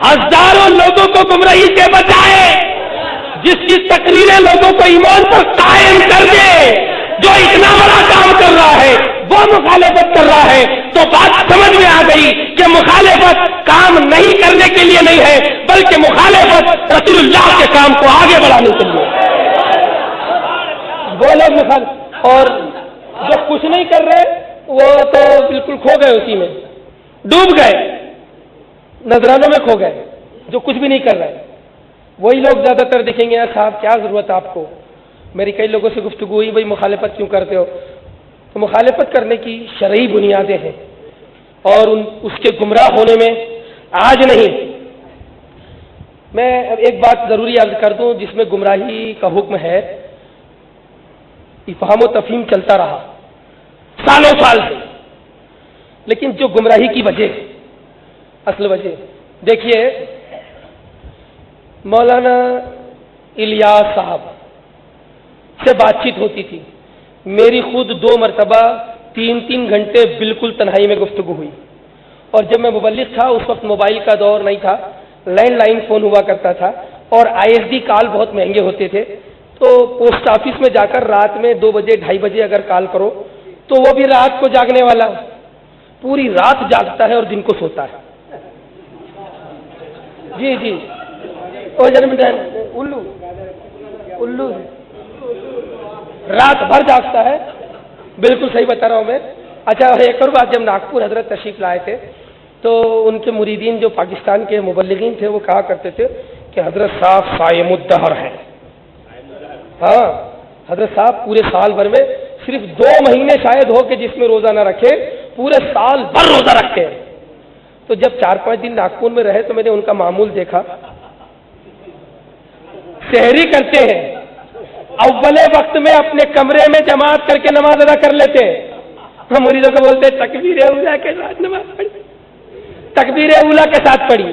B: ہزاروں لوگوں کو گمراہی سے بچائے، جس کی تقریریں لوگوں کو ایمان پر قائم کر دے، جو اتنا بڑا کام کر رہا ہے وہ مخالفت کر رہا ہے، تو بات سمجھ میں آ گئی کہ مخالفت کام نہیں کرنے کے لیے نہیں ہے بلکہ مخالفت رسول اللہ کے کام کو آگے بڑھانے کے لیے۔ وہ لوگ اور جو کچھ نہیں کر رہے وہ تو بالکل کھو گئے، اسی میں ڈوب گئے، نذرانوں میں کھو گئے، جو کچھ بھی نہیں کر رہے وہی لوگ زیادہ تر دکھیں گے۔ صاحب کیا ضرورت ہے آپ کو؟ میری کئی لوگوں سے گفتگو ہوئی، بھائی مخالفت کیوں کرتے ہو؟ تو مخالفت کرنے کی شرعی بنیادیں ہیں اور اس کے گمراہ ہونے میں آج نہیں۔ میں اب ایک بات ضروری عرض کر دوں جس میں گمراہی کا حکم ہے، افہام و تفہیم چلتا رہا سالوں سال سے، لیکن جو گمراہی کی وجہ، اصل وجہ دیکھیے، مولانا الیاس صاحب سے بات چیت ہوتی تھی، میری خود 2 مرتبہ 3 گھنٹے بالکل تنہائی میں گفتگو ہوئی، اور جب میں مبلغ تھا اس وقت موبائل کا دور نہیں تھا، لینڈ لائن فون ہوا کرتا تھا اور ISD کال بہت مہنگے ہوتے تھے، تو پوسٹ آفس میں جا کر رات میں 2 بجے 2:30 بجے اگر کال کرو تو وہ بھی رات کو جاگنے والا پوری رات جاگتا ہے اور دن کو سوتا ہے۔ جی جی الو رات بھر جاگتا ہے، بالکل صحیح بتا رہا ہوں میں۔ اچھا ایک اور بات، جب ناگپور حضرت تشریف لائے تھے تو ان کے مریدین جو پاکستان کے مبلغین تھے وہ کہا کرتے تھے کہ حضرت صاحب صائم الدہر ہیں۔ ہاں حضرت صاحب پورے سال بھر میں صرف 2 مہینے شاید ہو کہ جس میں روزہ نہ رکھے، پورے سال بھر روزہ رکھتے ہیں۔ تو جب 4-5 دن ناگپور میں رہے تو میں نے ان کا معمول دیکھا، سحری کرتے ہیں، اولے وقت میں اپنے کمرے میں جماعت کر کے نماز ادا کر لیتے ہیں، ہم مریدوں کو بولتے ہیں تکبیر اولا کے ساتھ نماز پڑھی، تکبیر اولا کے ساتھ پڑھی،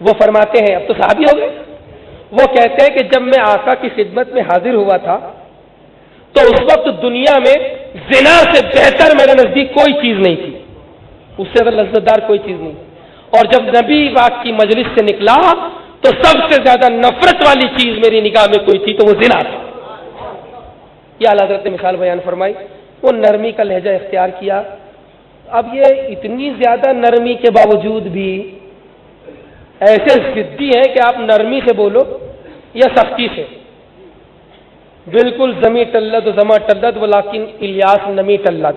B: وہ فرماتے ہیں، اب تو صحابی ہو گئے، وہ کہتے ہیں کہ جب میں آقا کی خدمت میں حاضر ہوا تھا تو اس وقت دنیا میں زنا سے بہتر میرے نزدیک کوئی چیز نہیں تھی، اس سے زیادہ لذت دار کوئی چیز نہیں، اور جب نبی پاک کی مجلس سے نکلا تو سب سے زیادہ نفرت والی چیز میری نگاہ میں کوئی تھی تو وہ زنا تھا۔ یہ اعلیٰ حضرت نے مثال بیان فرمائی، وہ نرمی کا لہجہ اختیار کیا۔ اب یہ اتنی زیادہ نرمی کے باوجود بھی ایسے ضدی ہیں کہ آپ نرمی سے بولو یا سختی سے، بالکل زمی ٹلت زما ٹلت ولیکن الیاس نمی ٹلت،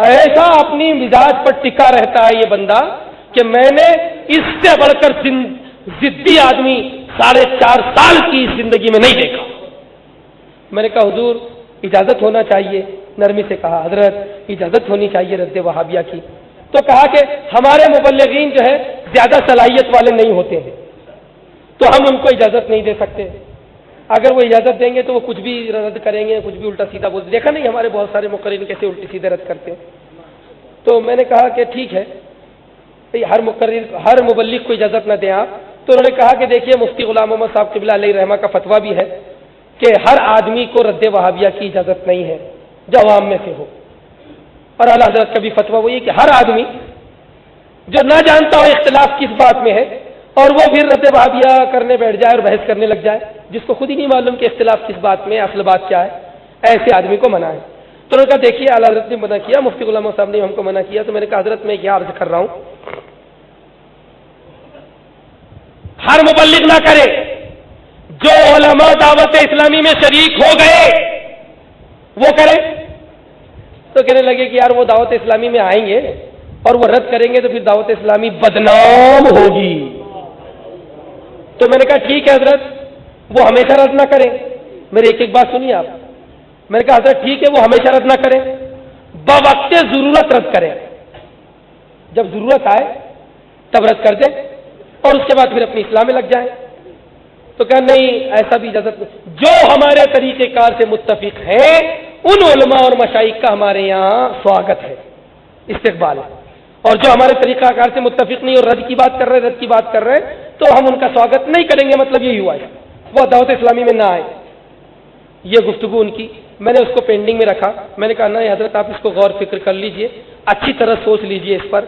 B: ایسا اپنی مزاج پر ٹکا رہتا ہے یہ بندہ کہ میں نے اس سے بڑھ کر ضدی آدمی 4.5 سال کی زندگی میں نہیں دیکھا۔ میں نے کہا حضور اجازت ہونا چاہیے، نرمی سے کہا حضرت اجازت ہونی چاہیے رد وہابیہ کی، تو کہا کہ ہمارے مبلغین جو ہے زیادہ صلاحیت والے نہیں ہوتے ہیں تو ہم ان کو اجازت نہیں دے سکتے، اگر وہ اجازت دیں گے تو وہ کچھ بھی رد کریں گے، کچھ بھی الٹا سیدھا بول، دیکھا نہیں ہمارے بہت سارے مقررین کیسے الٹی سیدھے رد کرتے ہیں۔ تو میں نے کہا کہ ٹھیک ہے ہر مبلغ کو اجازت نہ دیں آپ، تو انہوں نے کہا کہ دیکھیے مفتی غلام محمد صاحب قبلہ علیہ رحمہ کا فتویٰ بھی ہے کہ ہر آدمی کو رد وہابیہ کی اجازت نہیں ہے جو عوام میں سے ہو، اور اعلیٰ حضرت کا بھی فتویٰ وہی ہے کہ ہر آدمی جو نہ جانتا ہو اختلاف کس بات میں ہے اور وہ پھر رد وہابیہ کرنے بیٹھ جائے اور بحث کرنے لگ جائے جس کو خود ہی نہیں معلوم کہ اختلاف کس بات میں، اصل بات کیا ہے، ایسے آدمی کو منع ہے۔ تو انہوں نے کہا دیکھیے اعلیٰ حضرت نے منع کیا، مفتی غلام صاحب نے ہم کو منع کیا، تو میں نے کہا حضرت میں کیا عرض کر رہا ہوں، ہر مبلغ نہ کرے، جو علماء دعوت اسلامی میں شریک ہو گئے وہ کرے۔ تو کہنے لگے کہ یار وہ دعوت اسلامی میں آئیں گے اور وہ رد کریں گے تو پھر دعوت اسلامی بدنام ہوگی۔ تو میں نے کہا ٹھیک ہے حضرت وہ ہمیشہ رد نہ کریں، میری ایک بات سنیے آپ، میں نے کہا حضرت ٹھیک ہے وہ ہمیشہ رد نہ کریں، بوقت ضرورت رد کریں، جب ضرورت آئے تب رد کر دیں اور اس کے بعد پھر اپنی اصلاح میں لگ جائیں۔ تو کہا نہیں ایسا بھی اجازت نہیں، جو ہمارے طریقہ کار سے متفق ہیں ان علماء اور مشائخ کا ہمارے یہاں سواگت ہے، استقبال ہے، اور جو ہمارے طریقہ کار سے متفق نہیں اور رد کی بات کر رہے تو ہم ان کا سواگت نہیں کریں گے، مطلب یہی ہوا ہے وہ دعوت اسلامی میں نہ آئے۔ یہ گفتگو ان کی میں نے اس کو پینڈنگ میں رکھا، میں نے کہا نہیں حضرت آپ اس کو غور فکر کر لیجئے، اچھی طرح سوچ لیجئے اس پر۔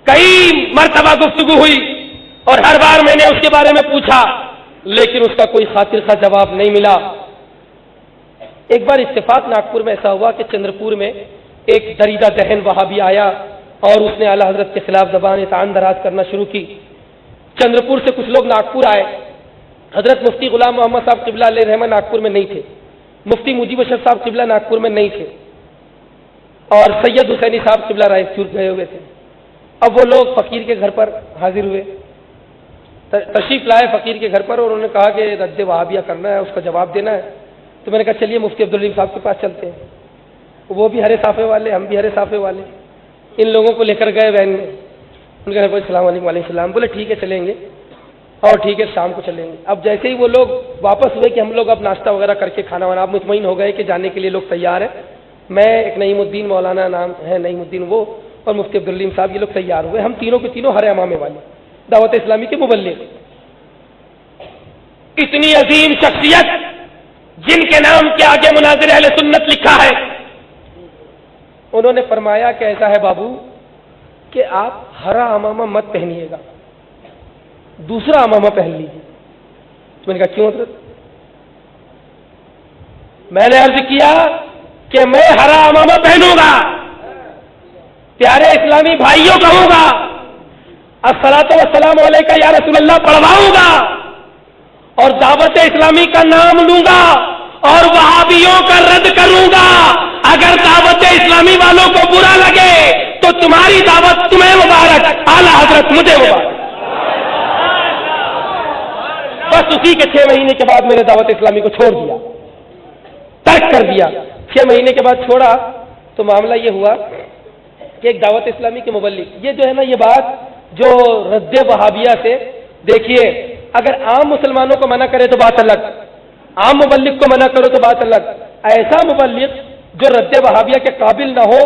B: کئی مرتبہ گفتگو ہوئی اور ہر بار میں نے اس کے بارے میں پوچھا لیکن اس کا کوئی خاطر خواہ جواب نہیں ملا۔ ایک بار اتفاق ناگپور میں ایسا ہوا کہ چندرپور میں ایک دریدہ ذہن وہابی آیا اور اس نے اعلیٰ حضرت کے خلاف زبان طعن دراز کرنا شروع کی۔ چندرپور سے کچھ لوگ ناگپور آئے، حضرت مفتی غلام محمد صاحب قبلہ علیہ رحمہ ناگپور میں نہیں تھے، مفتی مجیب اشرف صاحب قبلہ ناگپور میں نہیں تھے، اور سید حسینی صاحب قبلہ رائے چور گئے ہوئے تھے۔ اب وہ لوگ فقیر کے گھر پر حاضر ہوئے، تشریف لائے فقیر کے گھر پر، اور انہوں نے کہا کہ رد وہابیہ کرنا ہے، اس کا جواب دینا ہے۔ تو میں نے کہا چلیے مفتی عبدالرحیم صاحب کے پاس چلتے ہیں، وہ بھی ہرے صافے والے، ہم بھی ہرے صافے والے، ان لوگوں کو لے کر گئے وین میں، ان کا السلام علیکم وعلیکم السلام، بولے ٹھیک ہے چلیں گے، اور ٹھیک ہے شام کو چلیں گے۔ اب جیسے ہی وہ لوگ واپس ہوئے کہ ہم لوگ اب ناشتہ وغیرہ کر کے کھانا وانا، آپ مطمئن ہو گئے کہ جانے کے لیے لوگ تیار ہیں، میں ایک نعیم الدین مولانا نام ہے نعیم الدین وہ، اور مفتی عبدالرحیم صاحب یہ لوگ تیار ہوئے، ہم تینوں کے تینوں ہر امامے والے دعوت اسلامی کے مبلغ، اتنی عظیم شخصیت جن کے نام کے آگے مناظر اہل سنت لکھا ہے۔ انہوں نے فرمایا کہ ایسا ہے بابو کہ آپ ہرا امامہ مت پہنیے گا، دوسرا امامہ پہن لیجیے۔ تو میں نے کہا کیوں حضرت؟ میں نے عرض کیا کہ میں ہرا امامہ پہنوں گا، پیارے اسلامی بھائیوں کہوں گا الصلاۃ والسلام علیکہ یا رسول اللہ پڑھواؤں گا، اور دعوت اسلامی کا نام لوں گا اور وہابیوں کا رد کروں گا۔ اگر دعوت اسلامی والوں کو برا لگے تو تمہاری دعوت تمہیں مبارک، اعلیٰ حضرت مجھے مبارک۔ بس اسی کے 6 مہینے کے بعد میں نے دعوت اسلامی کو چھوڑ دیا، ترک کر دیا۔ 6 مہینے کے بعد چھوڑا تو معاملہ یہ ہوا کہ ایک دعوت اسلامی کے مبلغ، یہ جو ہے نا یہ بات جو رد وہابیہ سے، دیکھیے اگر عام مسلمانوں کو منع کرے تو بات الگ، عام مبلغ کو منع کرو تو بات الگ، ایسا مبلغ جو رد وہابیہ کے قابل نہ ہو،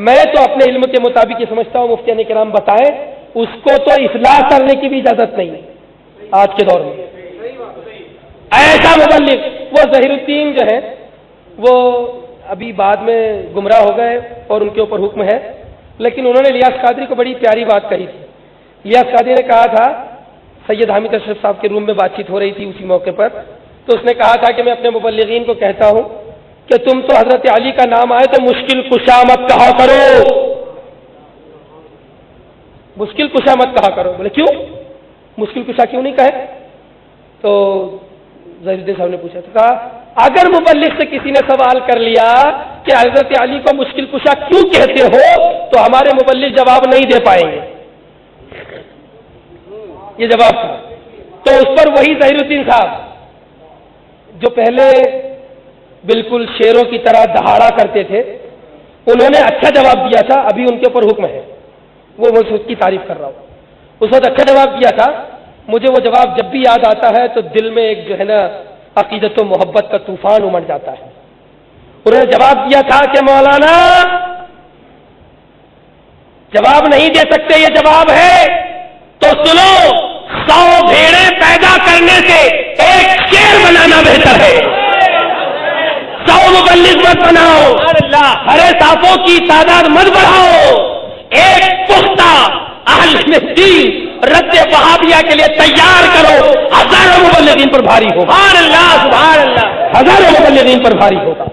B: میں تو اپنے علم کے مطابق یہ سمجھتا ہوں مفتیان کرام بتائیں اس کو تو اصلاح کرنے کی بھی اجازت نہیں ہے آج کے دور میں. ایسا مبلغ وہ ظہیر الدین جو ہے وہ ابھی بعد میں گمراہ ہو گئے اور ان کے اوپر حکم ہے، لیکن انہوں نے الیاس قادری کو بڑی پیاری بات کہی تھی. الیاس قادری نے کہا تھا، سید حامد اشرف صاحب کے روم میں بات چیت ہو رہی تھی اسی موقع پر، تو اس نے کہا تھا کہ میں اپنے مبلغین کو کہتا ہوں کہ تم تو حضرت علی کا نام آئے تو مشکل کشا مت کہا کرو، مشکل کشا مت کہا کرو. بولے کیوں مشکل کشا کیوں نہیں کہے؟ تو ظہیر الدین صاحب نے پوچھا تھا، کہا اگر مبلغ سے کسی نے سوال کر لیا کہ حضرت علی کو مشکل کشا کیوں کہتے ہو تو ہمارے مبلغ جواب نہیں دے پائیں گے. یہ جواب تھا. تو اس پر وہی ظہیر الدین صاحب جو پہلے بالکل شیروں کی طرح دہاڑا کرتے تھے، انہوں نے اچھا جواب دیا تھا. ابھی ان کے اوپر حکم ہے، وہ میں اس کی تعریف کر رہا ہوں. اس وقت اچھا جواب دیا تھا. مجھے وہ جواب جب بھی یاد آتا ہے تو دل میں ایک جو ہے نا عقیدت و محبت کا طوفان امڑ جاتا ہے. انہوں نے جواب دیا تھا کہ مولانا جواب نہیں دے سکتے، یہ جواب ہے تو سنو، 100 بھیڑیں پیدا کرنے سے ایک شیر بنانا بہتر ہے. 100 مبلغ مت بناؤ، ہرے صافوں کی تعداد مت بڑھاؤ، ایک پختہ اہل دین رد وہابیہ کے لیے تیار کرو. ہزاروں مبلغین پر بھاری ہوگا. سبحان اللہ سبحان اللہ، ہزاروں مبلغین پر بھاری ہوگا.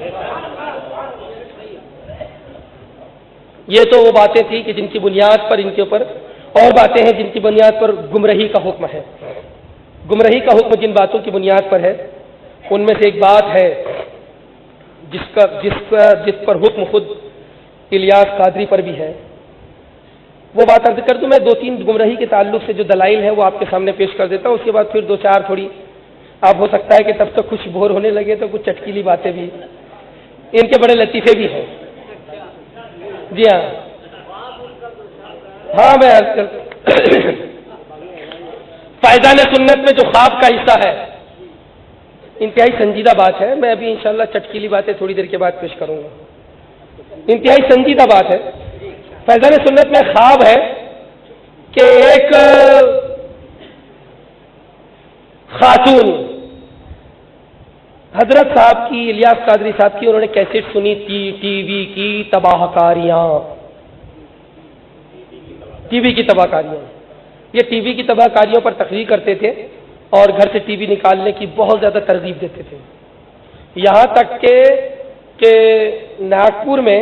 B: یہ تو وہ باتیں تھیں کہ جن کی بنیاد پر ان کے اوپر اور باتیں ہیں جن کی بنیاد پر گمراہی کا حکم ہے. گمراہی کا حکم جن باتوں کی بنیاد پر ہے ان میں سے ایک بات ہے جس پر حکم خود الیاس قادری پر بھی ہے. وہ بات عرض کر دوں. میں 2-3 گمراہی کے تعلق سے جو دلائل ہیں وہ آپ کے سامنے پیش کر دیتا ہوں. اس کے بعد پھر 2-4 تھوڑی آپ ہو سکتا ہے کہ تب تک کچھ بور ہونے لگے تو کچھ چٹکیلی باتیں بھی ان کے بڑے لطیفے بھی ہیں. جی ہاں میں فیضان سنت میں جو خواب کا حصہ ہے انتہائی سنجیدہ بات ہے. میں ابھی انشاءاللہ چٹکیلی باتیں تھوڑی دیر کے بعد پیش کروں گا. انتہائی سنجیدہ بات ہے. فیضان سنت میں خواب ہے کہ ایک خاتون حضرت صاحب کی، الیاس قادری صاحب کی، انہوں نے کیسٹ سنی تھی ٹی وی کی تباہ کاریاں. ٹی وی کی تباہ کاریاں، یہ ٹی وی کی تباہ کاریوں پر تقریر کرتے تھے اور گھر سے ٹی وی نکالنے کی بہت زیادہ ترغیب دیتے تھے. یہاں تک کہ ناگپور میں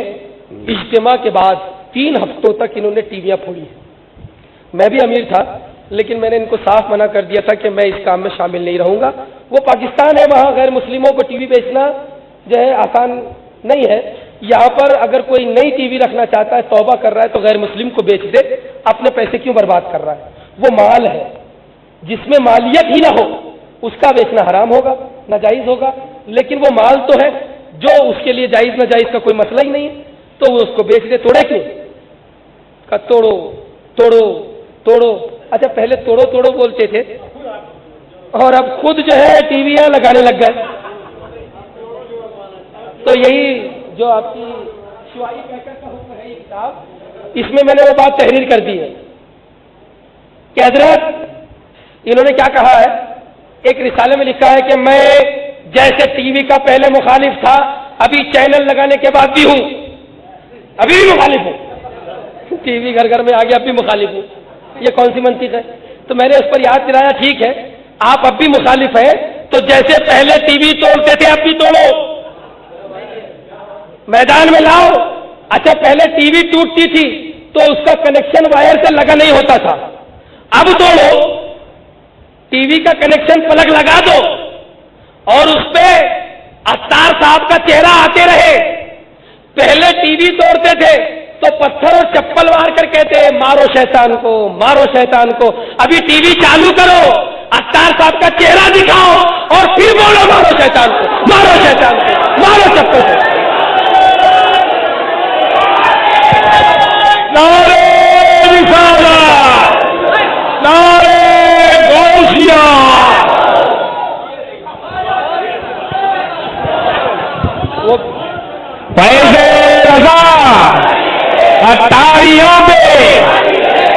B: اجتماع کے بعد 3 ہفتوں تک انہوں نے ٹی ویاں پھوڑی ہیں. میں بھی امیر تھا لیکن میں نے ان کو صاف منع کر دیا تھا کہ میں اس کام میں شامل نہیں رہوں گا. وہ پاکستان ہے، وہاں غیر مسلموں کو ٹی وی بیچنا جو ہے آسان نہیں ہے. یہاں پر اگر کوئی نئی ٹی وی رکھنا چاہتا ہے، توبہ کر رہا ہے تو غیر مسلم کو بیچ دے، اپنے پیسے کیوں برباد کر رہا ہے؟ وہ مال ہے، جس میں مالیت ہی نہ ہو اس کا بیچنا حرام ہوگا، ناجائز ہوگا. لیکن وہ مال تو ہے جو اس کے لیے جائز ناجائز کا کوئی مسئلہ ہی نہیں ہے، تو وہ اس کو بیچ دے. توڑے کیوں؟ کہ توڑو توڑو توڑو. اچھا پہلے توڑو توڑو بولتے تھے اور اب خود جو ہے ٹی ویاں لگانے لگ گئے. تو یہی جو آپ کی شیوائی پیکر کا حکم ہے، یہ کتاب، اس میں نے وہ بات تحریر کر دی ہے کہ حضرت انہوں نے کیا کہا ہے. ایک رسالے میں لکھا ہے کہ میں جیسے ٹی وی کا پہلے مخالف تھا، ابھی چینل لگانے کے بعد بھی ہوں، ابھی بھی مخالف ہوں. ٹی وی گھر گھر میں آ گیا، اب بھی مخالف ہوں. یہ کون سی منطق ہے؟ تو میں نے اس پر یاد دلایا، ٹھیک ہے آپ اب بھی مخالف ہیں تو جیسے پہلے ٹی وی توڑتے تھے اب بھی توڑو، میدان میں لاؤ. اچھا پہلے ٹی وی ٹوٹتی تھی تو اس کا کنیکشن وائر سے لگا نہیں ہوتا تھا، اب توڑو، ٹی وی کا کنیکشن پلگ لگا دو اور اس پہ اتار صاحب کا چہرہ آتے رہے. پہلے ٹی وی توڑتے تھے تو پتھر اور چپل مار کر کہتے مارو شیطان کو، مارو شیطان کو. ابھی ٹی وی چالو کرو، اتار صاحب کا چہرہ دکھاؤ اور پھر بولو مارو شیطان کو، مارو شیطان کو، مارو چپل کو.
C: نعرے رسالت، نعرے غوثیہ. فیض رضا اتاریوں پہ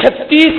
B: 36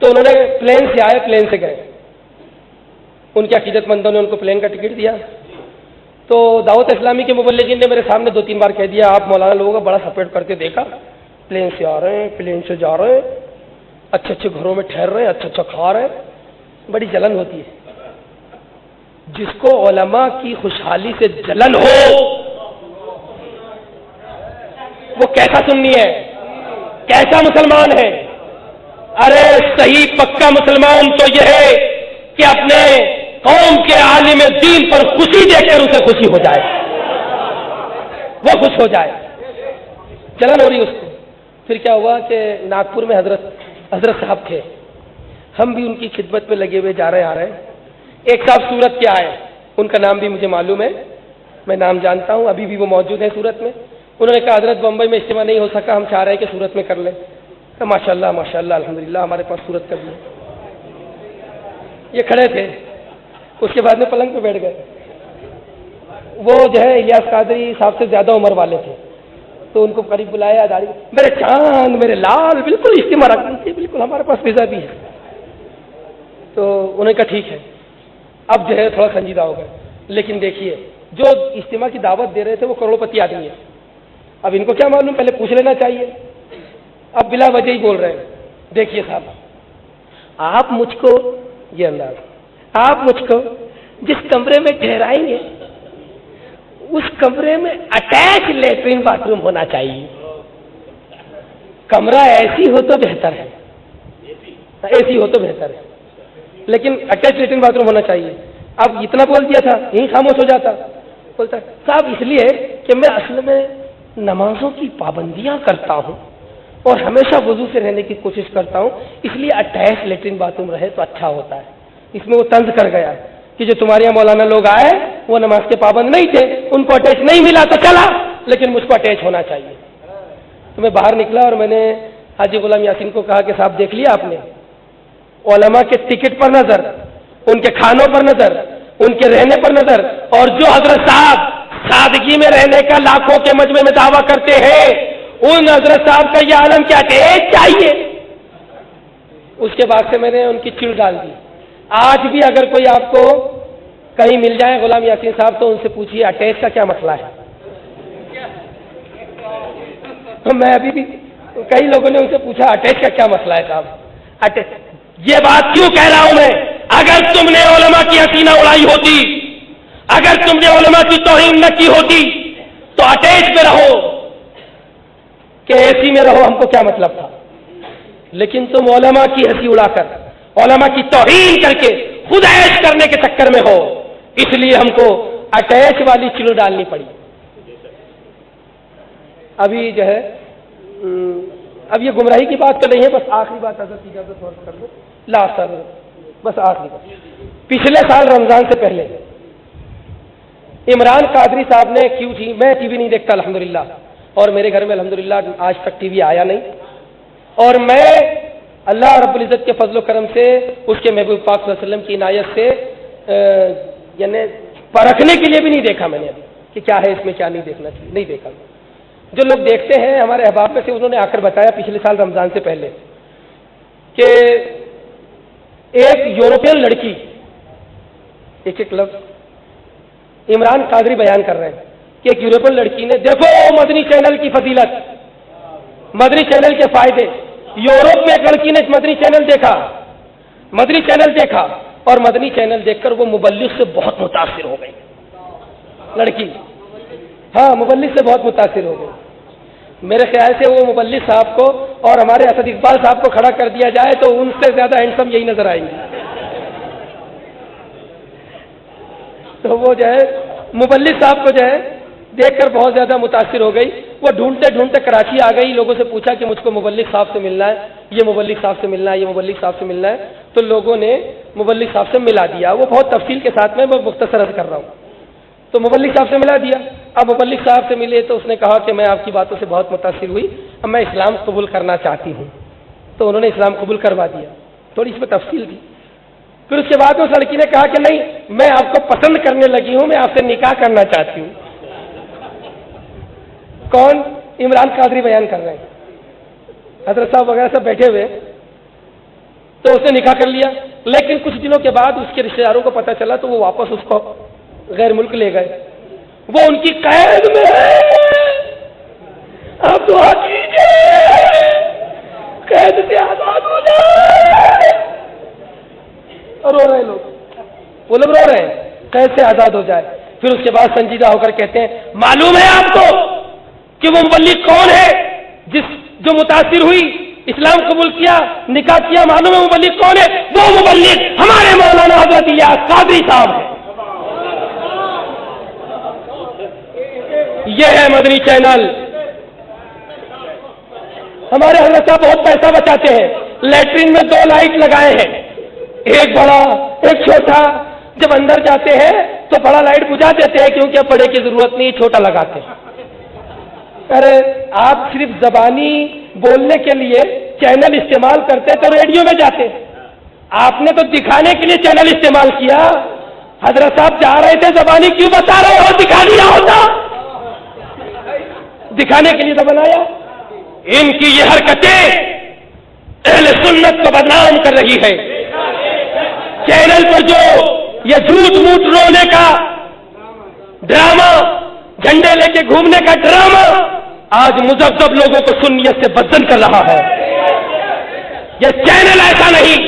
B: تو انہوں نے پلین سے آئے, پلین سے گئے, ان کے عقیدت مندوں نے ان کو پلین کا ٹکٹ دیا. تو دعوت اسلامی کے مبلغین نے میرے سامنے 2-3 بار کہہ دیا, آپ مولانا لوگوں کا بڑا سپورٹ کرتے دیکھا, پلین سے آ رہے ہیں, پلین سے جا رہے ہیں, اچھے اچھے گھروں میں ٹھہر رہے ہیں, اچھا اچھا کھا رہے ہیں. بڑی جلن ہوتی ہے. جس کو علماء کی خوشحالی سے جلن ہو وہ کیسا سنی ہے, کیسا مسلمان ہے؟ ارے صحیح پکا مسلمان تو یہ ہے کہ اپنے قوم کے عالم دین پر خوشی دیکھ کر اسے خوشی ہو جائے, وہ خوش ہو جائے. جلن ہو رہی اس کو. پھر کیا ہوا کہ ناگپور میں حضرت صاحب تھے, ہم بھی ان کی خدمت میں لگے ہوئے جا رہے آ رہے ہیں. ایک صاحب سورت کے آئے, ان کا نام بھی مجھے معلوم ہے, میں نام جانتا ہوں, ابھی بھی وہ موجود ہیں سورت میں. انہوں نے کہا حضرت بمبئی میں اجتماع نہیں ہو سکا, ہم چاہ رہے ہیں کہ سورت میں کر لیں. ماشاء اللہ ماشاء اللہ الحمدللہ ہمارے پاس سورت کا بھی ہے. یہ کھڑے تھے, اس کے بعد میں پلنگ پہ بیٹھ گئے. وہ جو ہے الیاس قادری صاحب سے زیادہ عمر والے تھے, تو ان کو قریب بلایا, داڑھی, میرے چاند میرے لال, بالکل اجتماع رکھتے تھے, بالکل ہمارے پاس ویزا بھی ہے. تو انہوں نے کہا ٹھیک ہے. اب جو ہے تھوڑا سنجیدہ ہو گئے. لیکن دیکھیے جو اجتماع کی دعوت دے رہے تھے وہ کروڑ پتی آدمی ہے. اب ان کو کیا معلوم, پہلے پوچھ لینا چاہیے. اب بلا وجہ ہی بول رہے ہیں. دیکھیے صاحب, آپ مجھ کو, یہ انداز, آپ مجھ کو جس کمرے میں ٹھہرائیں گے اس کمرے میں اٹیچ لیٹرین باتھ روم ہونا چاہیے. کمرہ ایسی ہو تو بہتر ہے, ایسی ہو تو بہتر ہے, لیکن اٹیچ لیٹرین باتھ روم ہونا چاہیے. اب اتنا بول دیا تھا, یہیں خاموش ہو جاتا. بولتا صاحب اس لیے کہ میں اصل میں نمازوں کی پابندیاں کرتا ہوں اور ہمیشہ وضو سے رہنے کی کوشش کرتا ہوں, اس لیے اٹیچ لیٹرین باتھ روم رہے تو اچھا ہوتا ہے. اس میں وہ طنز کر گیا کہ جو تمہارے یہاں مولانا لوگ آئے وہ نماز کے پابند نہیں تھے, ان کو اٹیچ نہیں ملا تو چلا, لیکن مجھ کو اٹیچ ہونا چاہیے. تو میں باہر نکلا اور میں نے حاجی غلام یاسین کو کہا کہ صاحب دیکھ لیا آپ نے, علماء کے ٹکٹ پر نظر, ان کے کھانوں پر نظر, ان کے رہنے پر نظر, اور جو حضرت صاحب سادگی میں رہنے کا لاکھوں کے مجمع میں دعویٰ کرتے ہیں, ان حضرت صاحب کا یہ عالم کیا اٹیچ چاہیے. اس کے بعد سے میں نے ان کی چڑ ڈال دی. آج بھی اگر کوئی آپ کو کہیں مل جائے غلام یاسین صاحب تو ان سے پوچھیے اٹیچ کا کیا مسئلہ ہے. میں ابھی بھی کئی لوگوں نے ان سے پوچھا اٹیچ کا کیا مسئلہ ہے صاحب. اٹیچ, یہ بات کیوں کہہ رہا ہوں میں, اگر تم نے علماء کی حسینہ اڑائی ہوتی, اگر تم نے علماء کی توہین نہ کی ہوتی تو اٹیچ میں رہو کہ اے سی میں رہو, ہم کو کیا مطلب تھا. لیکن تم علماء کی ہنسی اڑا کر, علماء کی توہین کر کے خود عیش کرنے کے چکر میں ہو, اس لیے ہم کو اٹیچ والی چلو ڈالنی پڑی. ابھی جو ہے اب یہ گمراہی کی بات تو نہیں ہے, بس آخری بات حضرت اجازت کر دو, لاسٹ بس آخری بات. پچھلے سال رمضان سے پہلے عمران قادری صاحب نے کیوں تھی, میں ٹی وی نہیں دیکھتا الحمدللہ, اور میرے گھر میں الحمدللہ آج تک ٹی وی آیا نہیں, اور میں اللہ رب العزت کے فضل و کرم سے, اس کے محبوب پاک صلی اللہ علیہ وسلم کی عنایت سے یعنی پرکھنے کے لیے بھی نہیں دیکھا میں نے ابھی کہ کیا ہے اس میں, کیا نہیں دیکھنا چاہیے, نہیں دیکھا. جو لوگ دیکھتے ہیں ہمارے احباب میں سے, انہوں نے آ کر بتایا پچھلے سال رمضان سے پہلے کہ ایک یورپین لڑکی, ایک لفظ عمران قادری بیان کر رہے ہیں کہ ایک یورپین لڑکی نے, دیکھو مدنی چینل کی فضیلت, مدنی چینل کے فائدے. یورپ میں ایک لڑکی نے مدنی چینل دیکھا, مدنی چینل دیکھا, اور مدنی چینل دیکھ کر وہ مبلغ سے بہت متاثر ہو گئی لڑکی. ہاں, مبلغ سے بہت متاثر ہو گئی. میرے خیال سے وہ مبلغ صاحب کو اور ہمارے اسد اقبال صاحب کو کھڑا کر دیا جائے تو ان سے زیادہ ہینڈسم یہی نظر آئیں گے. تو وہ جو ہے مبلغ صاحب کو جو ہے دیکھ کر بہت زیادہ متاثر ہو گئی. وہ ڈھونڈتے ڈھونڈتے کراچی آ گئی, لوگوں سے پوچھا کہ مجھ کو مبلغ صاحب سے ملنا ہے, یہ مبلغ صاحب سے ملنا ہے, یہ مبلغ صاحب سے ملنا ہے. تو لوگوں نے مبلغ صاحب سے ملا دیا. وہ بہت تفصیل کے ساتھ میں مختصر عرض کر رہا ہوں. تو مبلغ صاحب سے ملا دیا. اب مبلغ صاحب سے ملے تو اس نے کہا کہ میں آپ کی باتوں سے بہت متاثر ہوئی, اب میں اسلام قبول کرنا چاہتی ہوں. تو انہوں نے اسلام قبول کروا دیا. تھوڑی اس میں تفصیل تھی. پھر اس کے بعد اس لڑکی نے کہا کہ نہیں, میں آپ کو پسند کرنے لگی ہوں, میں آپ سے نکاح کرنا چاہتی ہوں. کون؟ عمران قادری بیان کر رہے ہیں. حضرت صاحب وغیرہ سب بیٹھے ہوئے. تو اس نے نکاح کر لیا، لیکن کچھ دنوں کے بعد اس کے رشتے داروں کو پتہ چلا تو وہ واپس اس کو غیر ملک لے گئے، وہ ان کی قید میں ہے، آپ دعا کیجیے قید سے آزاد ہو جائے۔ اور رو رہے لوگ، وہ لوگ رو رہے ہیں قید سے آزاد ہو جائے۔ پھر اس کے بعد سنجیدہ ہو کر کہتے ہیں معلوم ہے آپ کو کہ وہ مبلغ کون ہے جو متاثر ہوئی، اسلام قبول کیا، نکاح کیا، معلوم ہے مبلغ کون ہے؟ وہ مبلغ ہمارے مولانا حضرت الیاس قادری صاحب ہیں۔ یہ ہے مدنی چینل۔ ہمارے حضرت صاحب بہت پیسہ بچاتے ہیں، لیٹرین میں 2 لائٹ لگائے ہیں، ایک بڑا ایک چھوٹا۔ جب اندر جاتے ہیں تو بڑا لائٹ بجھا دیتے ہیں کیونکہ اب بڑے کی ضرورت نہیں، چھوٹا لگاتے ہیں۔ ارے آپ صرف زبانی بولنے کے لیے چینل استعمال کرتے تو ریڈیو میں جاتے، آپ نے تو دکھانے کے لیے چینل استعمال کیا۔ حضرت صاحب جا رہے تھے زبانی کیوں بتا رہے ہو؟ دکھا دیا ہوتا، دکھانے کے لیے تو بنایا۔ ان کی یہ حرکتیں اہل سنت کو بدنام کر رہی ہے۔ چینل پر جو یہ جھوٹ موٹ رونے کا ڈرامہ، جھنڈے لے کے گھومنے کا ڈرامہ آج مذہب لوگوں کو سنیت سے بدزن کر رہا ہے۔ یہ چینل ایسا نہیں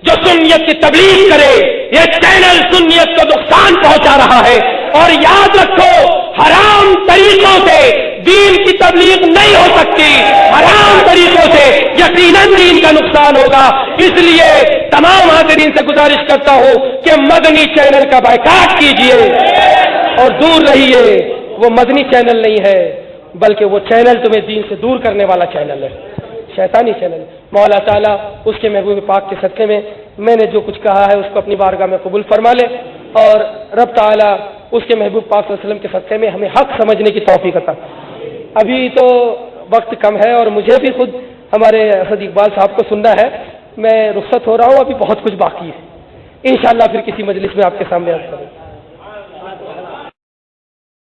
B: جو سنیت کی تبلیغ کرے، یہ چینل سنیت کو نقصان پہنچا رہا ہے۔ اور یاد رکھو حرام طریقوں سے دین کی تبلیغ نہیں ہو سکتی، حرام طریقوں سے یقیناً دین کا نقصان ہوگا۔ اس لیے تمام حاضرین سے گزارش کرتا ہوں کہ مدنی چینل کا بائیکاٹ کیجیے اور دور رہیے۔ وہ مدنی چینل نہیں ہے بلکہ وہ چینل تمہیں دین سے دور کرنے والا چینل ہے، شیطانی چینل۔ مولا تعالیٰ اس کے محبوب پاک کے صدقے میں نے جو کچھ کہا ہے اس کو اپنی بارگاہ میں قبول فرما لے، اور رب تعالیٰ اس کے محبوب پاک صلی اللہ علیہ وسلم کے صدقے میں ہمیں حق سمجھنے کی توفیق عطا۔ ابھی تو وقت کم ہے اور مجھے بھی خود ہمارے اسد اقبال صاحب کو سننا ہے، میں رخصت ہو رہا ہوں، ابھی بہت کچھ باقی ہے، انشاءاللہ پھر کسی مجلس میں آپ کے سامنے عرض کروں۔